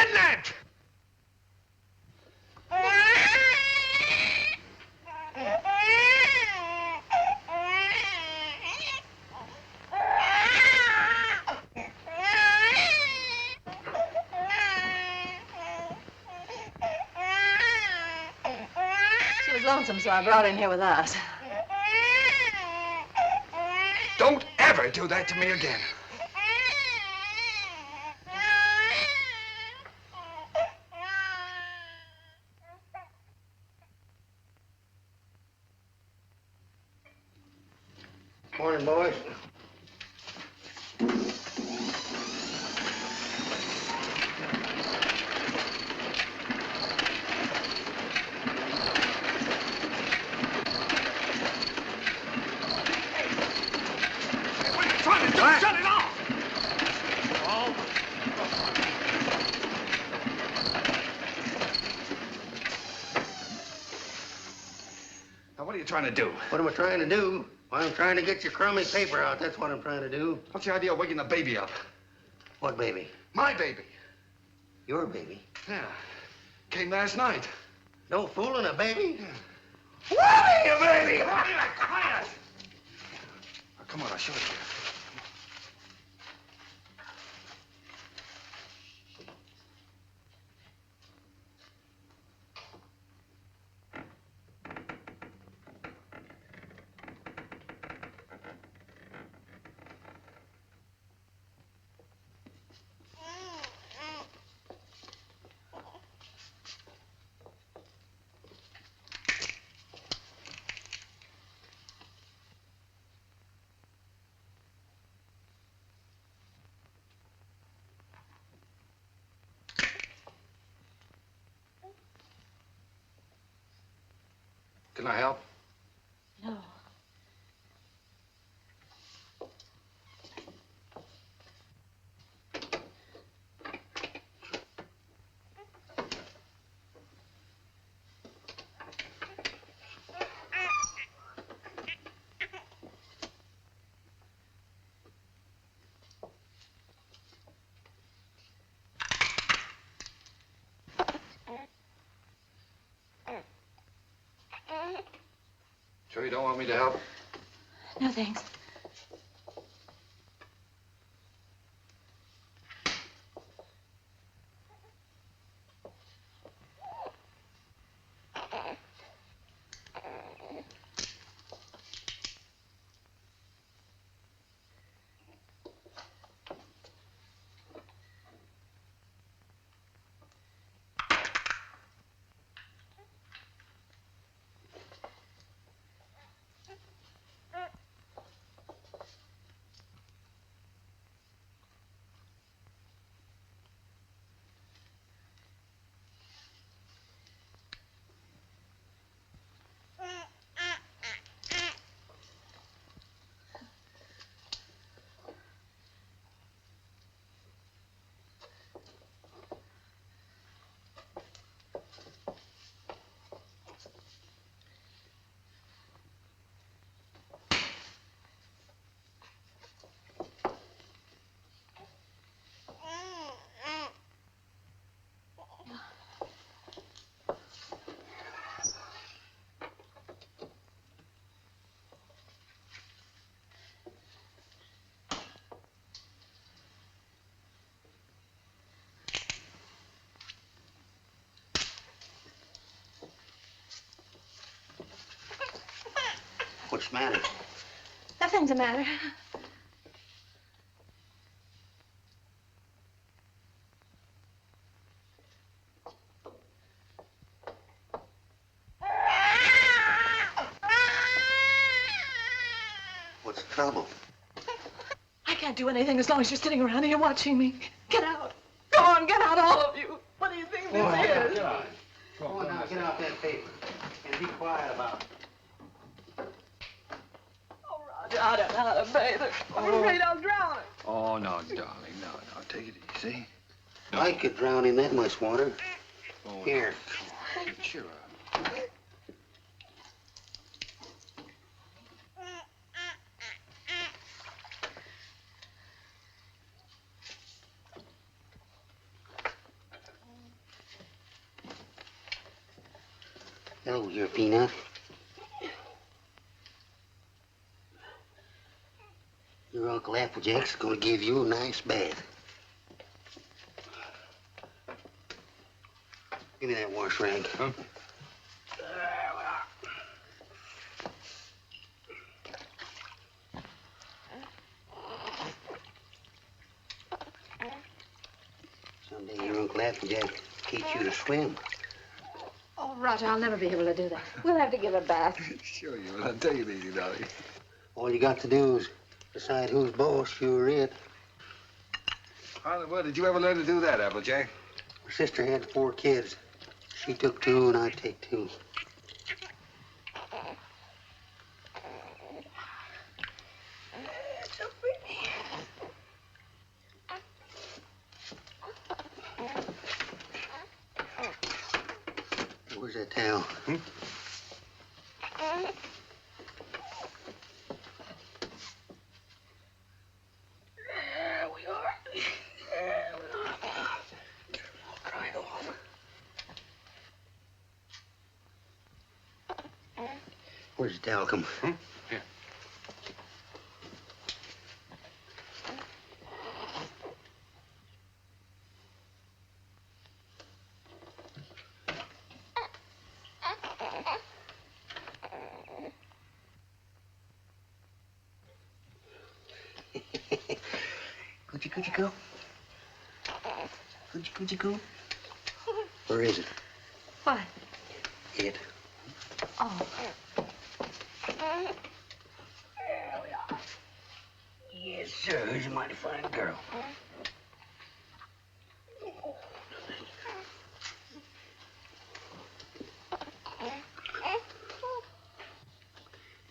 kidnapped! She was lonesome, so I brought her in here with us. Don't ever do that to me again. Morning, boys. Trying to do, shut it off! Now, what are you trying to do? What am I trying to do? Well, I'm trying to get your crummy paper out. That's what I'm trying to do. What's the idea of waking the baby up? What baby? My baby. Your baby? Yeah. Came last night. No fooling, a baby? What are you, baby? Quiet! Oh, come on, I'll show it to you. Can I help? No. Sure you don't want me to help? No, thanks. What's the matter? Nothing's the matter. What's the trouble? I can't do anything as long as you're sitting around here watching me. Get out. Go on, get out, all of you. What do you think this is? Go on now, get out that paper. And be quiet about it. I don't know how to bathe her. I'm afraid I'll drown her. Oh, no, darling, no. Take it easy. I could drown in that much water. Oh, Here. Come on, cheer up. Hello, your peanut. Your Uncle Applejack's gonna give you a nice bath. Give me that wash rag. Huh? Someday your Uncle Applejack teach you to swim. Oh, Roger, I'll never be able to do that. We'll have to give a bath. Sure you will. I'll tell you anything, darling. All you got to do is decide who's boss, you or it. How in the world did you ever learn to do that, Applejack? My sister had 4 kids. She took 2 and I take 2. So pretty. Where's that towel? Hmm? There we are. There we are. Dry it off. Where's the talcum? Hmm? Here. Coochie coo. Coochie coo. Where is it? What? It. Oh. There we are. Yes, sir. Who's a mighty fine girl.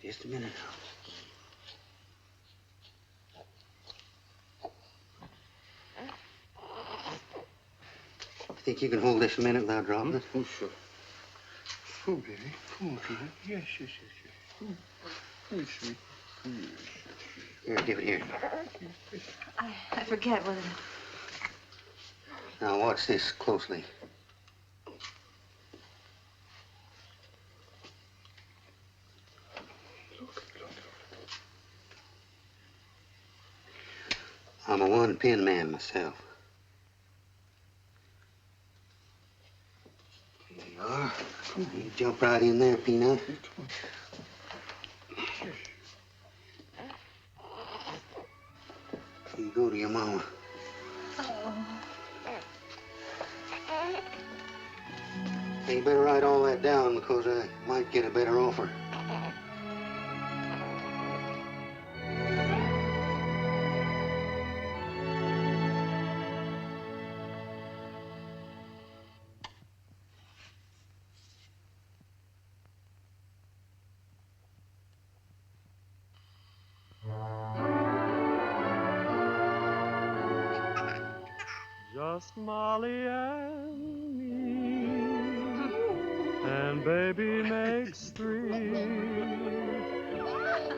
Just a minute. Think you can hold this a minute without dropping it? Oh, sure. Oh, baby. Oh, baby. Yes, yes, yes, yes. Oh, sweet. Yes, yes, yes. Here, give it here. I forget whether... Now, watch this closely. I'm a one-pin man myself. Here you are. You jump right in there, Peanut. You go to your mama. Oh. Hey, you better write all that down because I might get a better offer. Just Molly and me, and baby makes 3.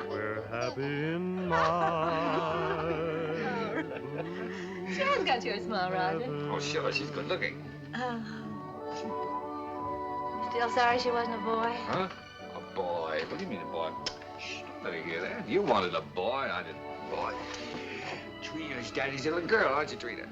We're happy in my She has got your smile, Roger. Oh, sure. She's good looking. Still sorry she wasn't a boy? Huh? A boy? What do you mean a boy? Shh, don't let her hear that. You wanted a boy. I didn't. Boy. Trina's daddy's little girl, aren't you, Trina?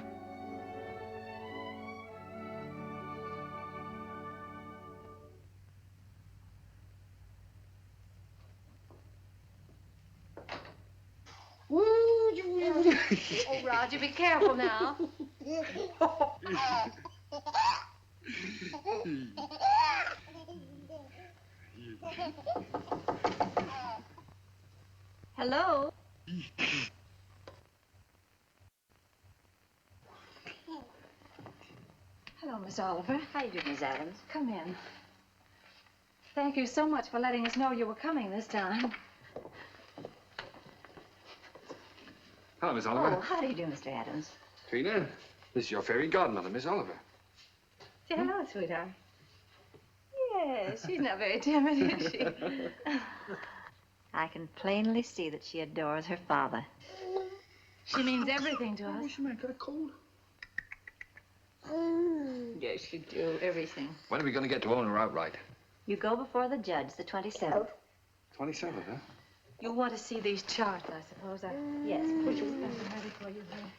Oh, Roger, be careful now. Hello? Hello, Miss Oliver. How do you do, Miss Adams? Come in. Thank you so much for letting us know you were coming this time. Hello, Miss Oliver. Oh, how do you do, Mr. Adams? Trina, this is your fairy godmother, Miss Oliver. Say hello, sweetheart. Yes, she's not very timid, is she? I can plainly see that she adores her father. She means everything to us. She might got a cold. Yes, you do. Everything. When are we going to get to own her outright? You go before the judge the 27th. 27th, huh? You want to see these charts, I suppose. Yes, Put please. your stuff ready for you, honey.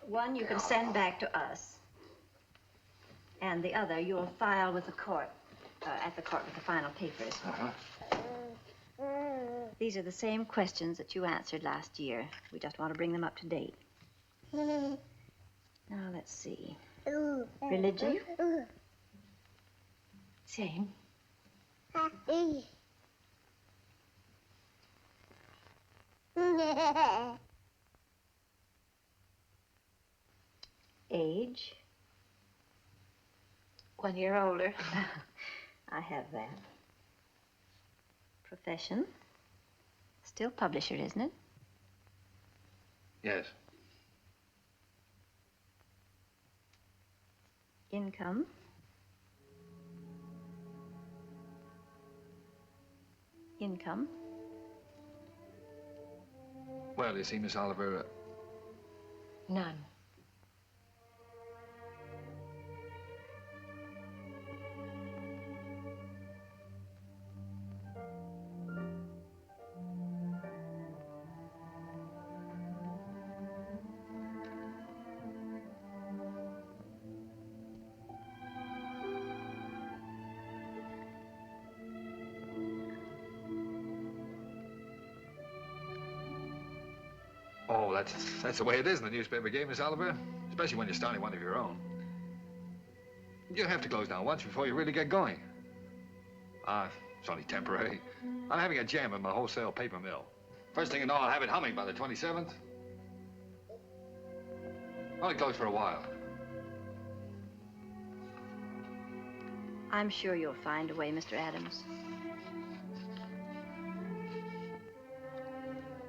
One you can send back to us. And the other you'll file with the court, at the court with the final papers. Uh-huh. These are the same questions that you answered last year. We just want to bring them up to date. Now, let's see. Religion? Same. Age? 1 year older. I have that. Profession? Still publisher, isn't it? Yes. Income? Income? Well, you see, Miss Oliver, None. oh, that's the way it is in the newspaper game, Miss Oliver. Especially when you're starting one of your own. You have to close down once before you really get going. It's only temporary. I'm having a jam in my wholesale paper mill. First thing you know, I'll have it humming by the 27th. Only closed for a while. I'm sure you'll find a way, Mr. Adams.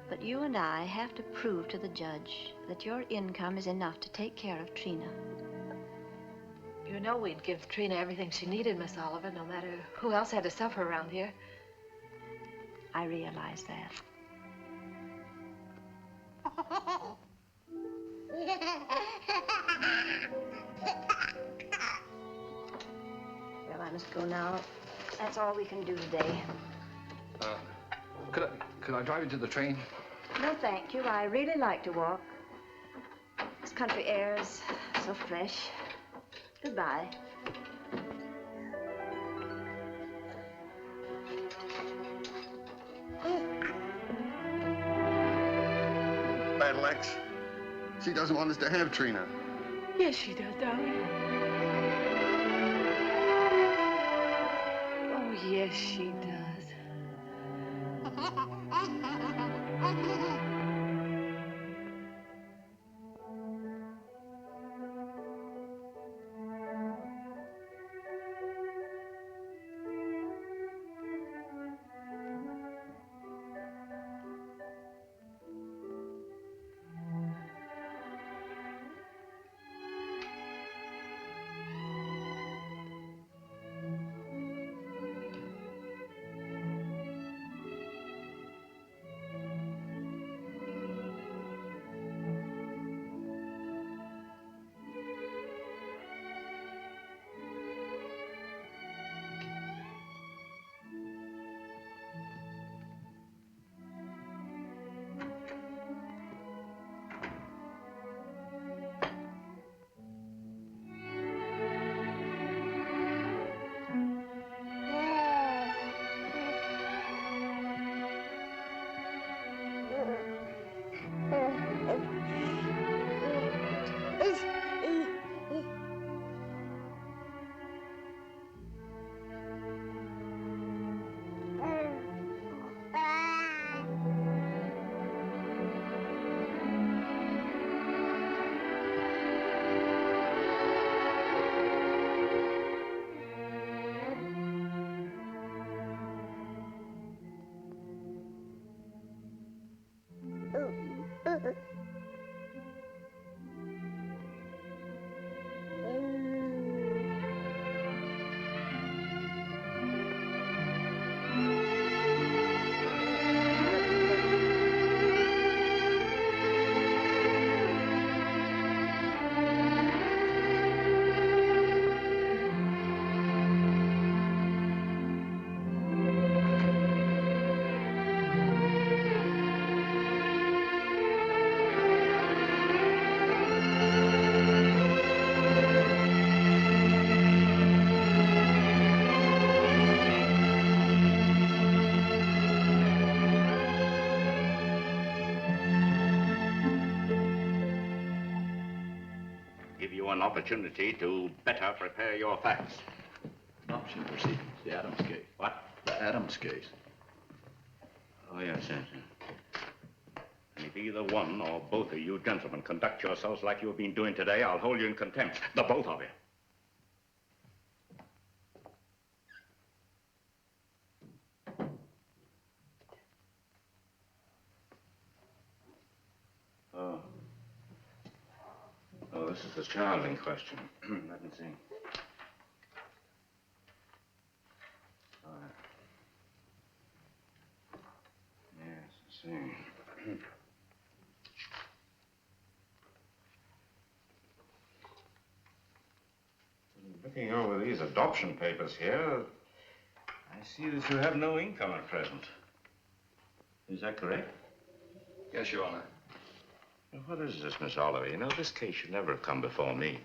But you and I have to prove to the judge that your income is enough to take care of Trina. You know we'd give Trina everything she needed, Miss Oliver, no matter who else had to suffer around here. I realize that. Well, I must go now. That's all we can do today. Could I drive you to the train? No, thank you. I really like to walk. This country air is so fresh. Goodbye. Battle X. She doesn't want us to have Trina. Yes, she does, darling. Oh, yes, she does. you an opportunity to better prepare your facts. Adoption proceedings, the Adams case. What? The Adams case. Oh, yes, yes. And if either one or both of you gentlemen conduct yourselves like you've been doing today, I'll hold you in contempt. The both of you. Oh. Oh, this is the child in question. Let me see. All right. Yes, I see. Looking over these adoption papers here, I see that you have no income at present. Is that correct? Yes, Your Honor. Now, what is this, Miss Oliver? You know, this case should never have come before me.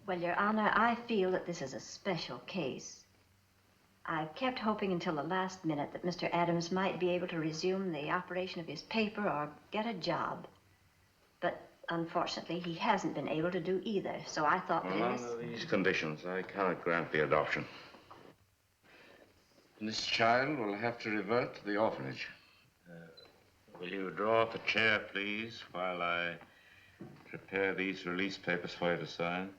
Well, Your Honor, I feel that this is a special case. I've kept hoping until the last minute that Mr. Adams might be able to resume the operation of his paper or get a job. But unfortunately, he hasn't been able to do either, so I thought that Well, under these conditions, I cannot grant the adoption. And this child will have to revert to the orphanage. Will you draw up a chair, please, while I prepare these release papers for you to sign?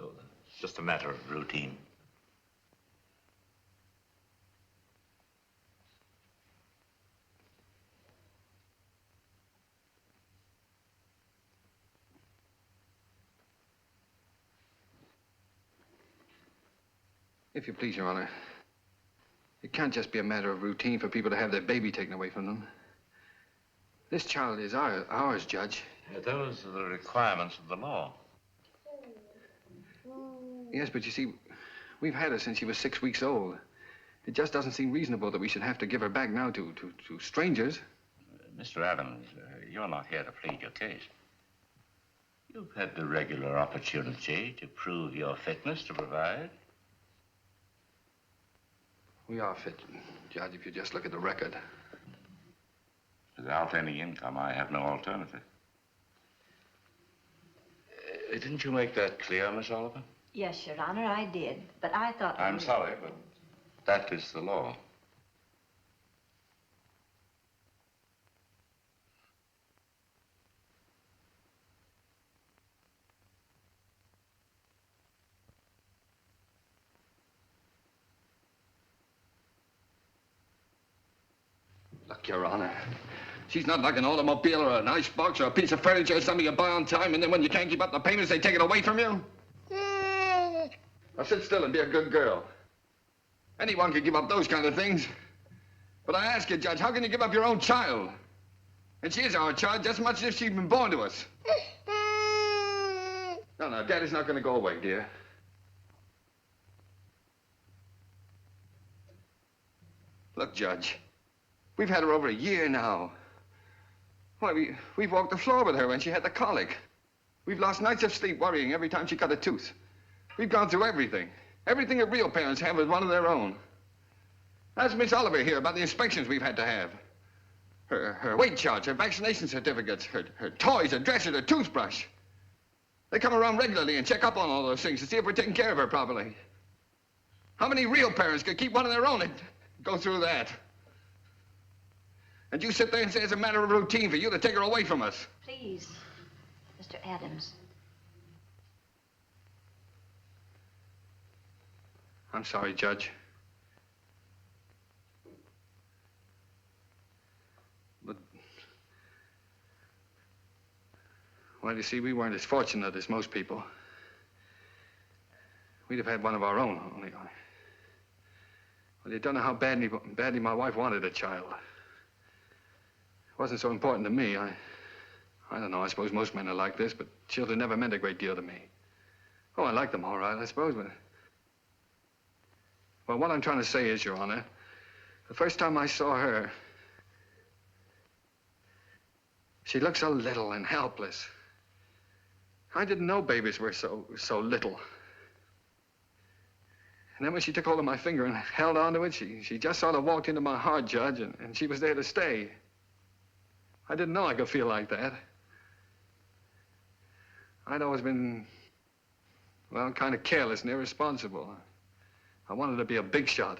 Oh, it's just a matter of routine. If you please, Your Honor, it can't just be a matter of routine for people to have their baby taken away from them. This child is ours, Judge. Yeah, those are the requirements of the law. Yes, but you see, we've had her since she was 6 weeks old. It just doesn't seem reasonable that we should have to give her back now to strangers. Mr. Adams, you're not here to plead your case. You've had the regular opportunity to prove your fitness to provide. We are fit, Judge, if you just look at the record. Without any income, I have no alternative. Didn't you make that clear, Miss Oliver? Yes, Your Honor, I did. But I thought... I'm sorry, but that is the law. Look, Your Honor, she's not like an automobile or an icebox or a piece of furniture or something you buy on time, and then when you can't keep up the payments, they take it away from you. Now sit still and be a good girl. Anyone can give up those kind of things. But I ask you, Judge, how can you give up your own child? And she is our child just as much as if she'd been born to us. No, Daddy's not going to go away, dear. Look, Judge, we've had her over a year now. Why, we've walked the floor with her when she had the colic. We've lost nights of sleep worrying every time she cut a tooth. We've gone through everything. Everything that real parents have with one of their own. Ask Miss Oliver here about the inspections we've had to have. Her weight charts, her vaccination certificates, her toys, her dresser, her toothbrush. They come around regularly and check up on all those things to see if we're taking care of her properly. How many real parents could keep one of their own and go through that? And you sit there and say it's a matter of routine for you to take her away from us. Please, Mr. Adams. I'm sorry, Judge. But, well, you see, we weren't as fortunate as most people. We'd have had one of our own, only. Well, you don't know how badly my wife wanted a child. It wasn't so important to me. I don't know, I suppose most men are like this, but children never meant a great deal to me. Oh, I like them all right, I suppose, but... Well, what I'm trying to say is, Your Honor, the first time I saw her, she looked so little and helpless. I didn't know babies were so little. And then when she took hold of my finger and held onto it, she just sort of walked into my heart, Judge, and she was there to stay. I didn't know I could feel like that. I'd always been, well, kind of careless and irresponsible. I wanted to be a big shot.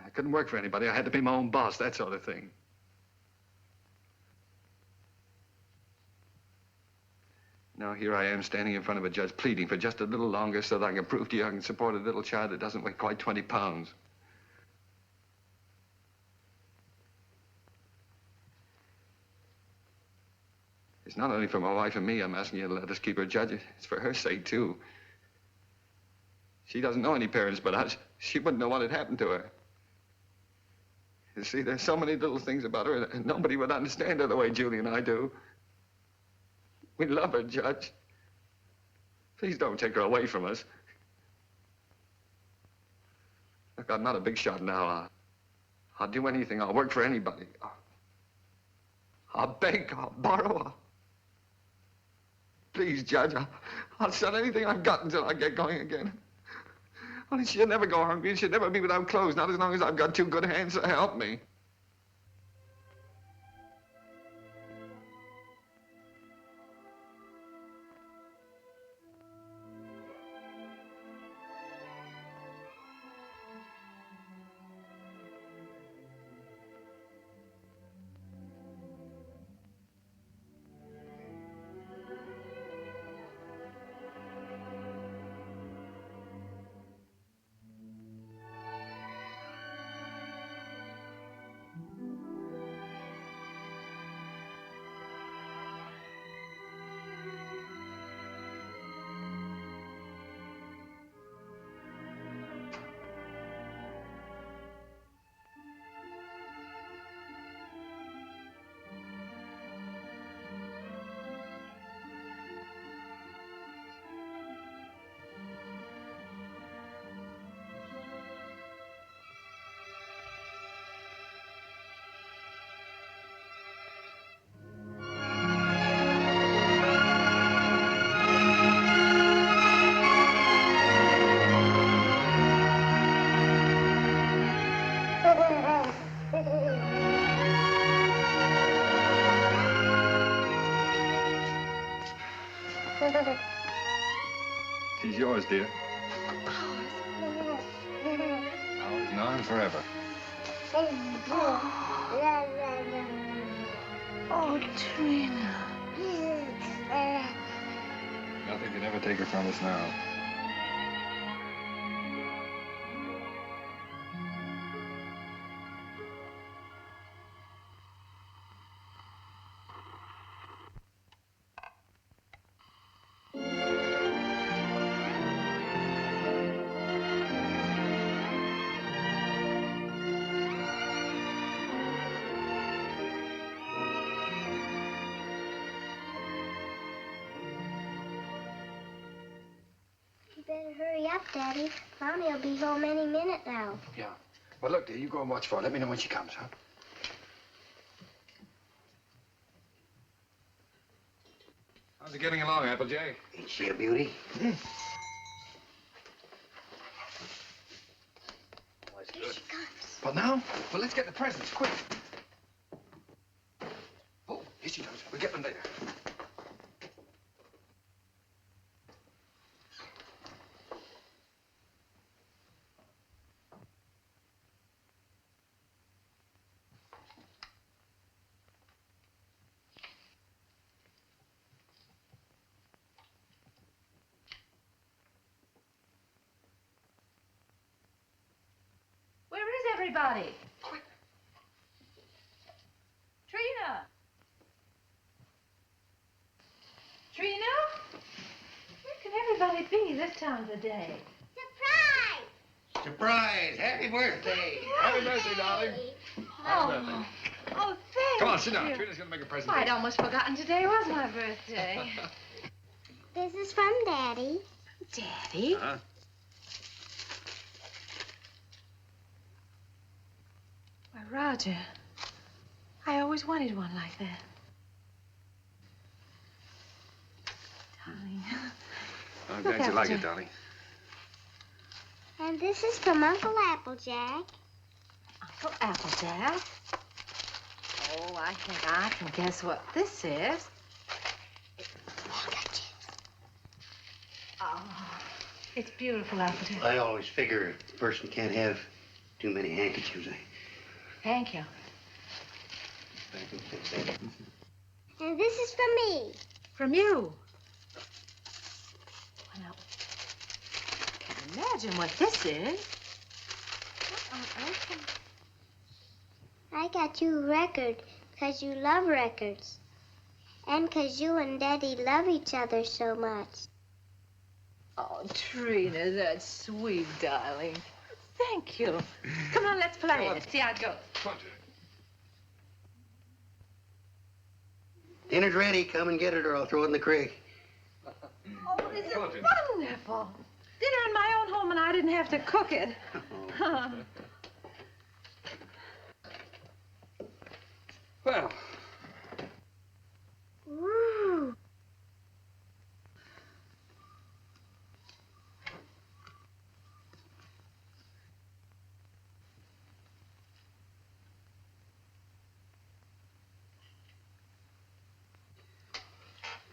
I couldn't work for anybody. I had to be my own boss, that sort of thing. Now here I am standing in front of a judge pleading for just a little longer so that I can prove to you I can support a little child that doesn't weigh quite 20 pounds. It's not only for my wife and me I'm asking you to let us keep her, Judge. It's for her sake, too. She doesn't know any parents but us. She wouldn't know what had happened to her. You see, there's so many little things about her, and nobody would understand her the way Julie and I do. We love her, Judge. Please don't take her away from us. Look, I'm not a big shot now. I'll do anything. I'll work for anybody. I'll beg. I'll borrow. Please, Judge, I'll sell anything I've got until I get going again. Only she'll never go hungry, and she'll never be without clothes, not as long as I've got two good hands to help me. She's yours, dear. Ours now and forever. Oh, Trina. Nothing can ever take her from us now. Hurry up, Daddy. Mommy will be home any minute now. Yeah. Well, look, dear, you go and watch for her. Let me know when she comes, huh? How's it getting along, Applejay? Ain't she a beauty? That's good. Here she comes. Well, now? Well, let's get the presents, quick. Oh, here she comes. We'll get them later. Everybody. Quick. Trina. Trina? Where can everybody be this time of the day? Surprise! Surprise! Happy birthday! Happy birthday, darling. Happy birthday. Oh, thank Come on, sit down. you. Trina's going to make a present. Well, I'd almost forgotten today was my birthday. This is from Daddy. Daddy? Uh-huh. Why, Roger, I always wanted one like that. Darling. I'm glad you like it, darling. And this is from Uncle Applejack. Uncle Applejack? Oh, I think I can guess what this is. Oh, it's beautiful, Applejack. I always figure a person can't have too many handkerchiefs. Thank you. And this is from me. From you? Well, I can't imagine what this is. I got you a record because you love records. And because you and Daddy love each other so much. Oh, Trina, that's sweet, darling. Thank you. Come on, let's play it. See how it goes. Dinner's ready. Come and get it or I'll throw it in the creek. Oh, this is wonderful. Dinner in my own home and I didn't have to cook it. Well. Woo.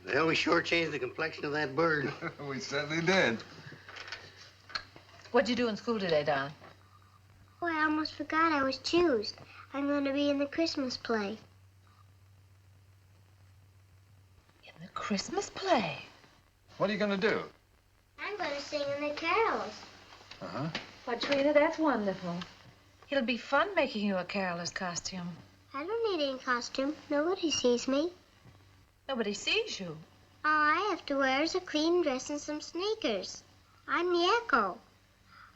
Well, we sure changed the complexion of that bird. We certainly did. What'd you do in school today, Don? Oh, I almost forgot I was choosed. I'm going to be in the Christmas play. In the Christmas play? What are you going to do? I'm going to sing in the carols. Uh-huh. Why, Trina, that's wonderful. It'll be fun making you a caroler's costume. I don't need any costume. Nobody sees me. Nobody sees you. All I have to wear is a clean dress and some sneakers. I'm the echo.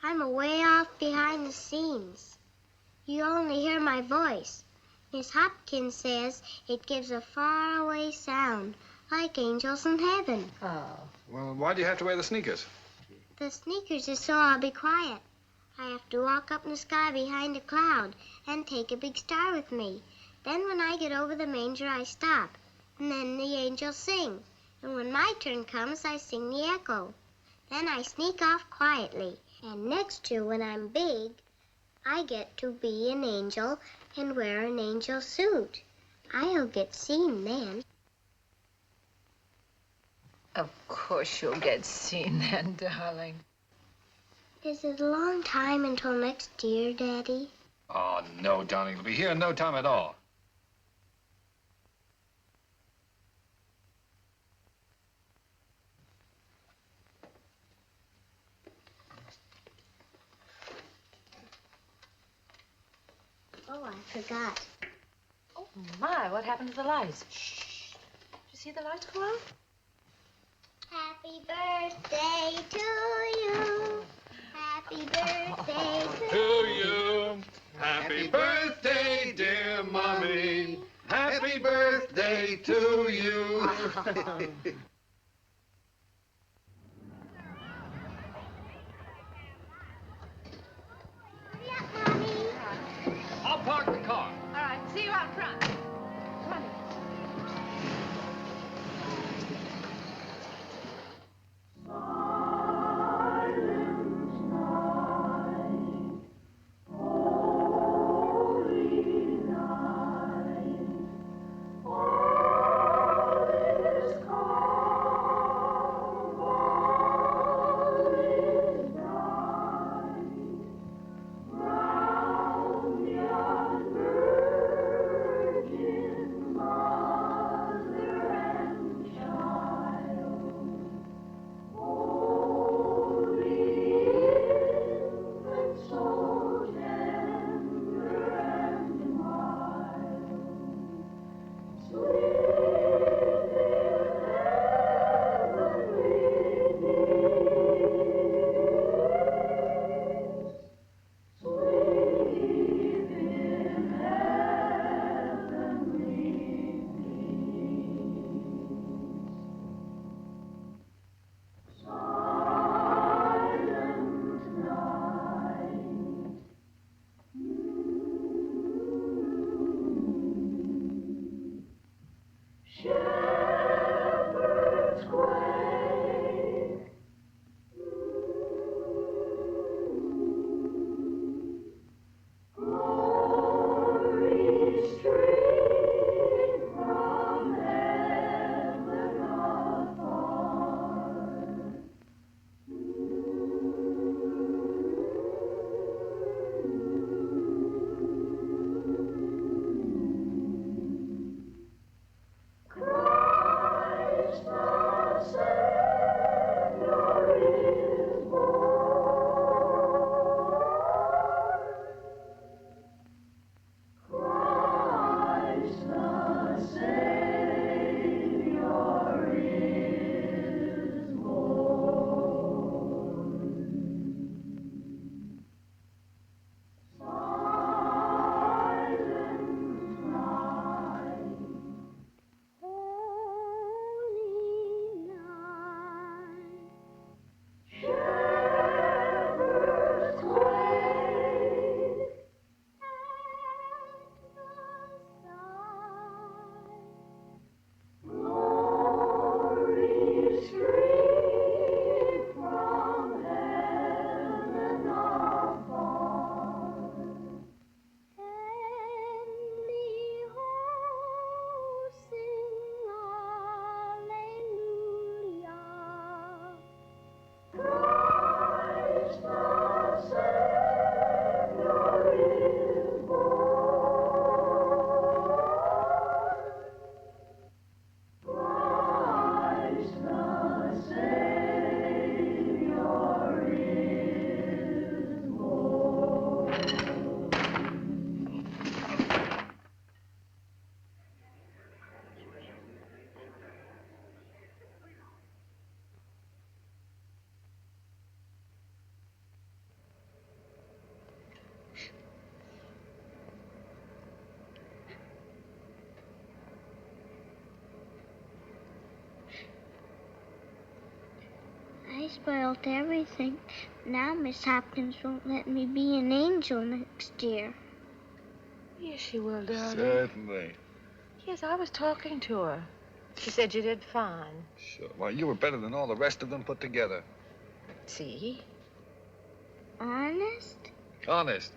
I'm away off behind the scenes. You only hear my voice. Miss Hopkins says it gives a faraway sound, like angels in heaven. Oh. Well, why do you have to wear the sneakers? The sneakers is so I'll be quiet. I have to walk up in the sky behind a cloud and take a big star with me. Then when I get over the manger, I stop. And then the angels sing. And when my turn comes, I sing the echo. Then I sneak off quietly. And next year, when I'm big, I get to be an angel and wear an angel suit. I'll get seen then. Of course you'll get seen then, darling. Is it a long time until next year, Daddy? Oh, no, darling. It'll be here in no time at all. Oh, I forgot. Oh, my, what happened to the lights? Shh. Did you see the lights go out? Happy birthday to you. Happy birthday to you. Happy birthday, dear Mommy. Happy birthday to you. I'll park the car. All right, see you out front. Come on. All is calm. spoiled everything. Now Miss Hopkins won't let me be an angel next year. Yes, she will, darling. Certainly. Yes, I was talking to her. She said you did fine. Sure. Why, you were better than all the rest of them put together. See? Honest? Honest.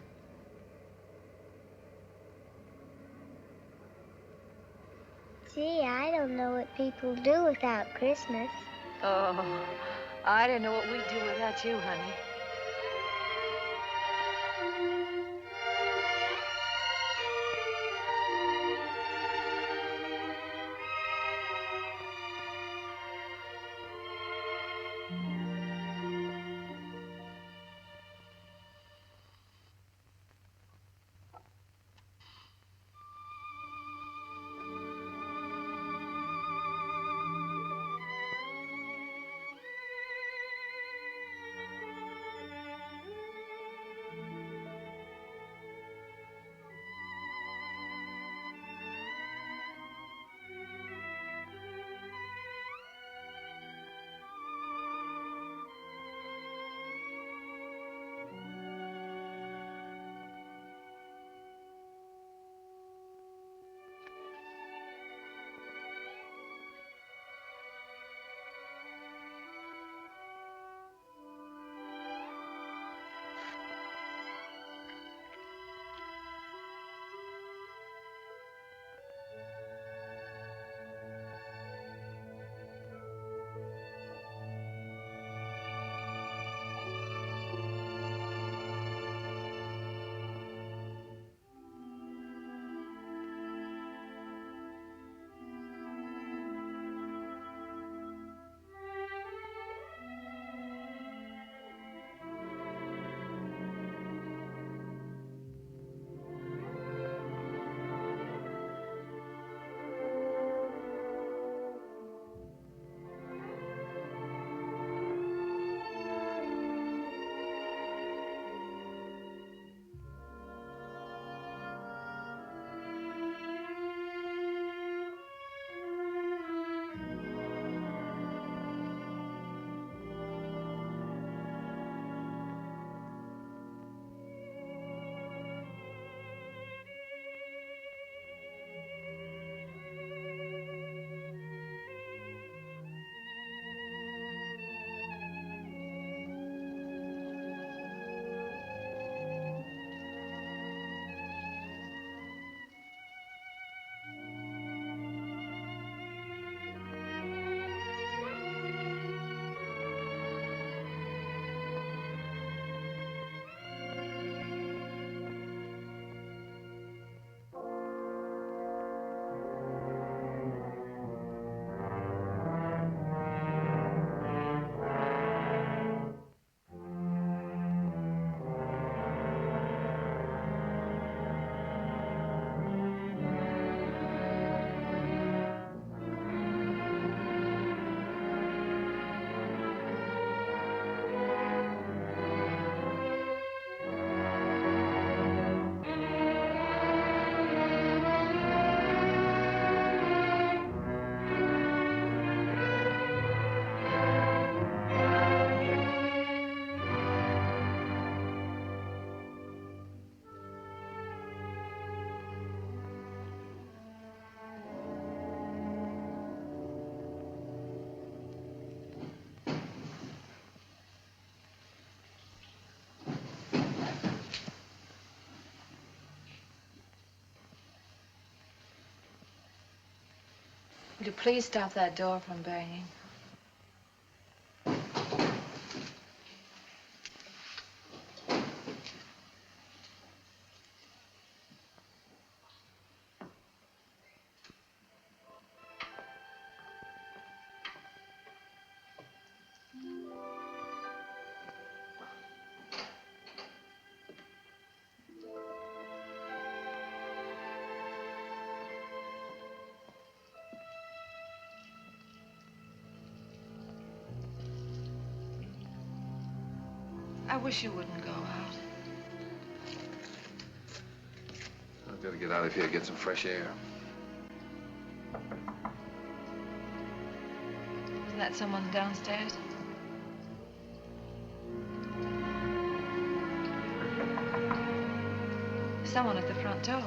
Gee, I don't know what people do without Christmas. Oh, I don't know what we'd do without you, honey. Would you please stop that door from banging? I wish you wouldn't go out. I've got to get out of here, get some fresh air. Isn't that someone downstairs? Someone at the front door.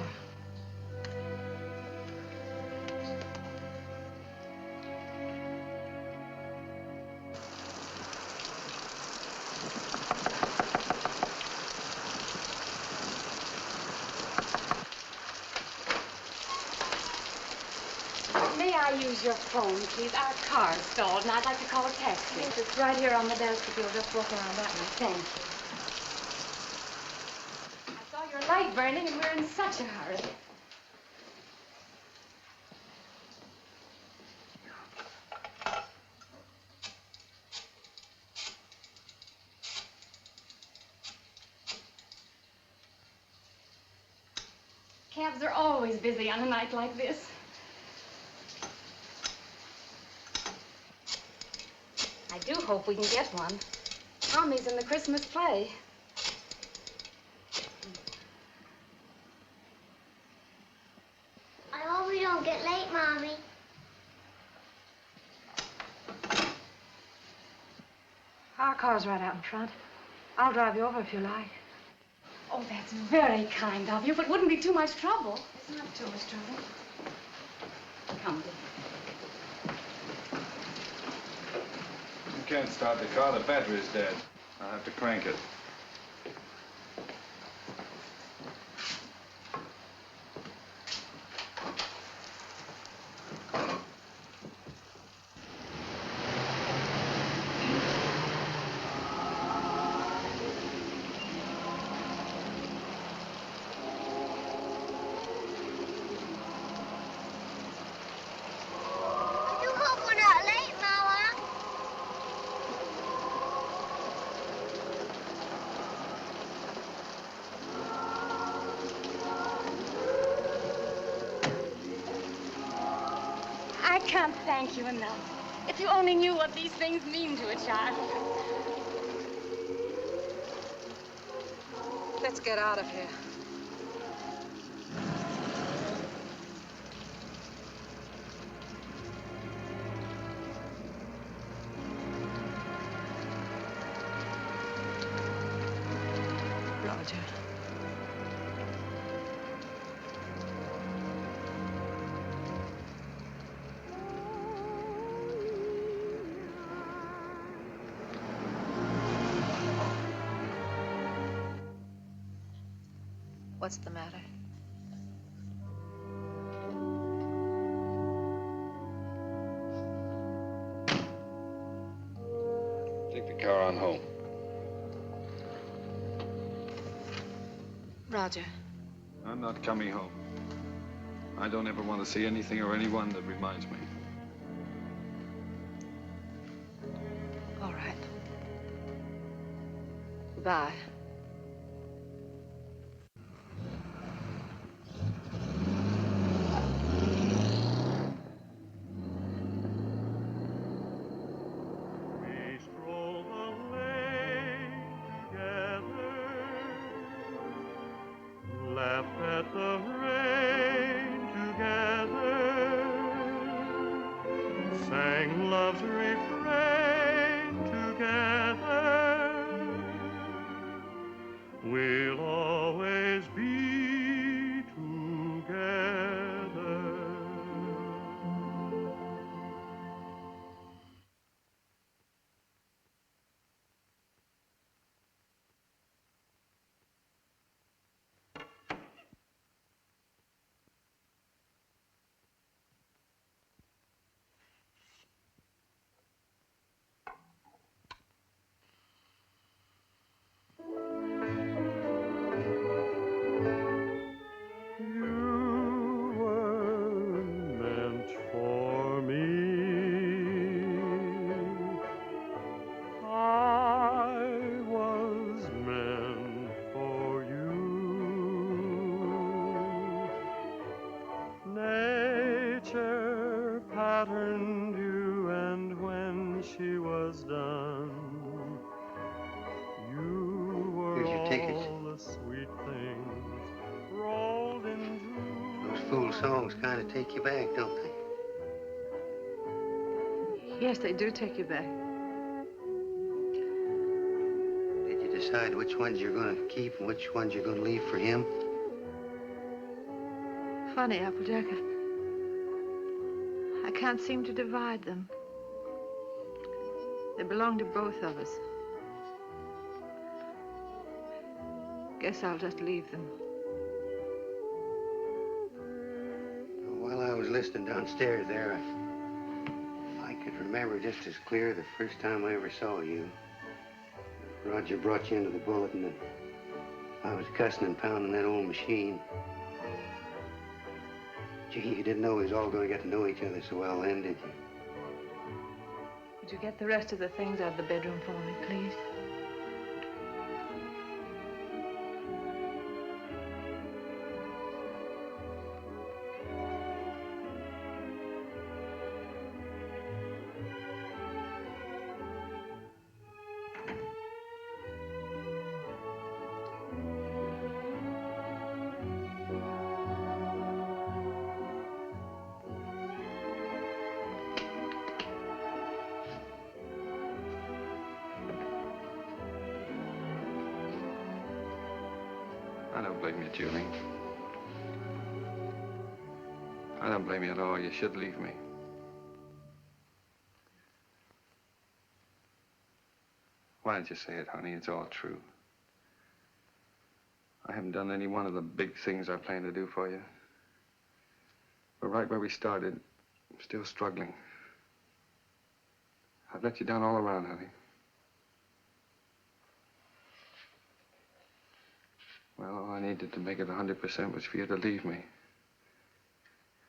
May I use your phone, please? Our car's stalled, and I'd like to call a taxi. Yes, it's right here on the desk if you'll just walk around that way. Thank you. I saw your light burning, and we're in such a hurry. Cabs are always busy on a night like this. I do hope we can get one. Tommy's in the Christmas play. I hope we don't get late, Mommy. Our car's right out in front. I'll drive you over if you like. Oh, that's very kind of you, but wouldn't be too much trouble. It's not too much trouble. Come, dear. You can't start the car. The battery's dead. I'll have to crank it. I do hope we're not late, Mama. I can't thank you enough. If you only knew what these things mean to a child. Let's get out of here. Roger. What's the matter? Take the car on home. Roger. I'm not coming home. I don't ever want to see anything or anyone that reminds me. All right. Goodbye. We stroll the lane together, laughed at the rain together, sang love's refrain together. We'll always be together. You were meant for me. I was meant for you. Nature patterned you, and when she was done, you were Here's your tickets. all the sweet things rolled into. Those fool songs kind of take you back, don't they? Yes, they do take you back. Did you decide which ones you're going to keep and which ones you're going to leave for him? funny, Applejack. I can't seem to divide them. They belong to both of us. Guess I'll just leave them. While I was listening downstairs there, I could remember just as clear the first time I ever saw you. Roger brought you into the bulletin and I was cussing and pounding that old machine. Gee, you didn't know we was all going to get to know each other so well then, did you? Would you get the rest of the things out of the bedroom for me, please? I don't blame you, Julie. I don't blame you at all. You should leave me. Why didn't you say it, honey? It's all true. I haven't done any one of the big things I planned to do for you. But right where we started, I'm still struggling. I've let you down all around, honey. Well, all I needed to make it 100% was for you to leave me.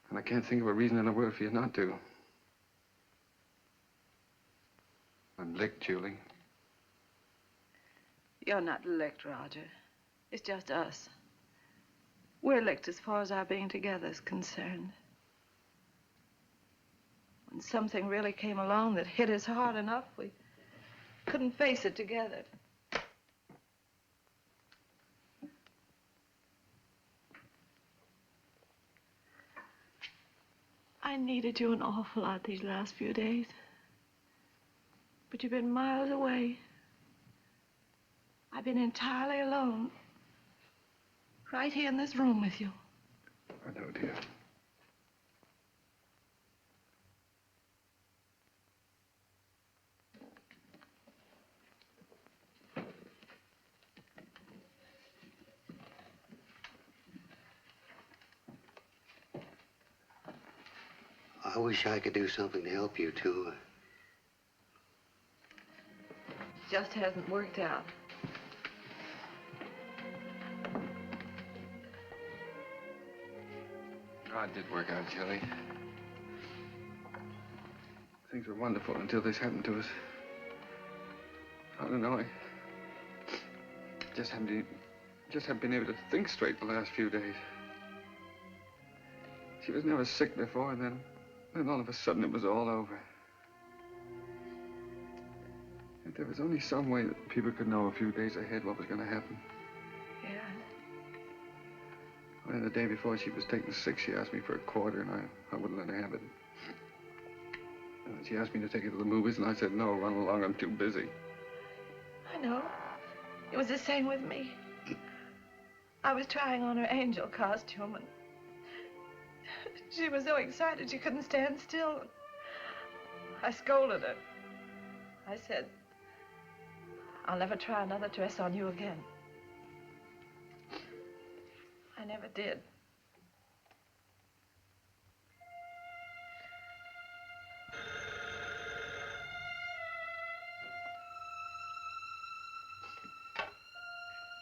And I can't think of a reason in the world for you not to. I'm licked, Julie. You're not licked, Roger. It's just us. We're licked as far as our being together is concerned. When something really came along that hit us hard enough, we couldn't face it together. I needed you an awful lot these last few days. But you've been miles away. I've been entirely alone. Right here in this room with you. I know, dear. I wish I could do something to help you, too. Just hasn't worked out. Oh, it did work out, Julie. Things were wonderful until this happened to us. I don't know, I just haven't been able to think straight the last few days. She was never sick before, and then all of a sudden it was all over. If there was only some way that people could know a few days ahead what was going to happen. Yeah. And the day before she was taken sick, she asked me for a quarter, and I wouldn't let her have it. And she asked me to take her to the movies, and I said, no, run along, I'm too busy. I know. It was the same with me. I was trying on her angel costume, and she was so excited she couldn't stand still. I scolded her. I said, I'll never try another dress on you again. I never did.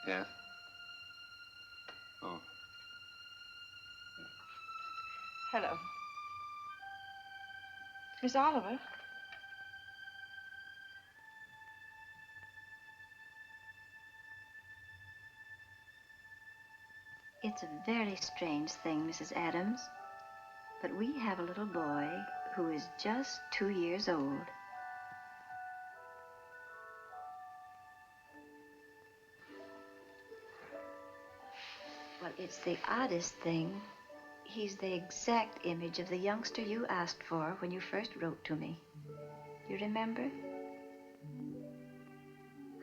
Yeah? Oh. Hello. Miss Oliver? It's a very strange thing, Mrs. Adams, but we have a little boy who is just 2 years old. Well, it's the oddest thing. He's the exact image of the youngster you asked for when you first wrote to me. You remember?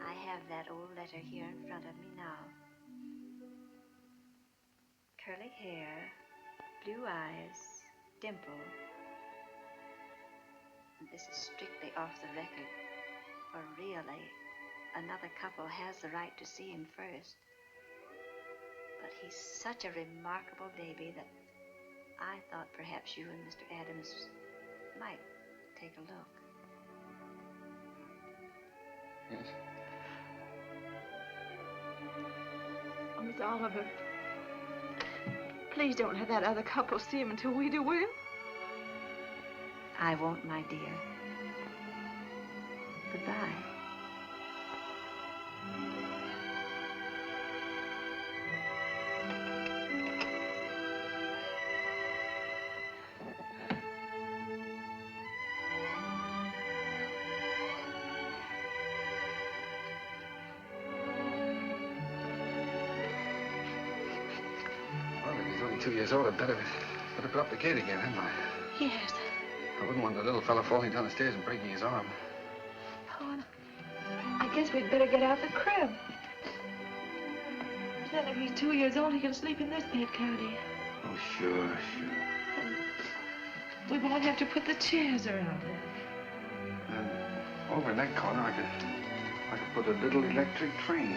I have that old letter here in front of me now. Curly hair, blue eyes, dimple. And this is strictly off the record, for really, another couple has the right to see him first. But he's such a remarkable baby that I thought perhaps you and Mr. Adams might take a look. Yes. Oh, Miss Oliver, please don't let that other couple see him until we do, will you? I won't, my dear. Goodbye. Well, if he's only 2 years old, I'd better put up the gate again, hadn't I? Yes. I wouldn't want the little fella falling down the stairs and breaking his arm. Oh, I guess we'd better get out the crib. Then if he's 2 years old, he can sleep in this bed, Cody. Oh, sure. We won't have to put the chairs around it. And over in that corner, I could put a little electric train.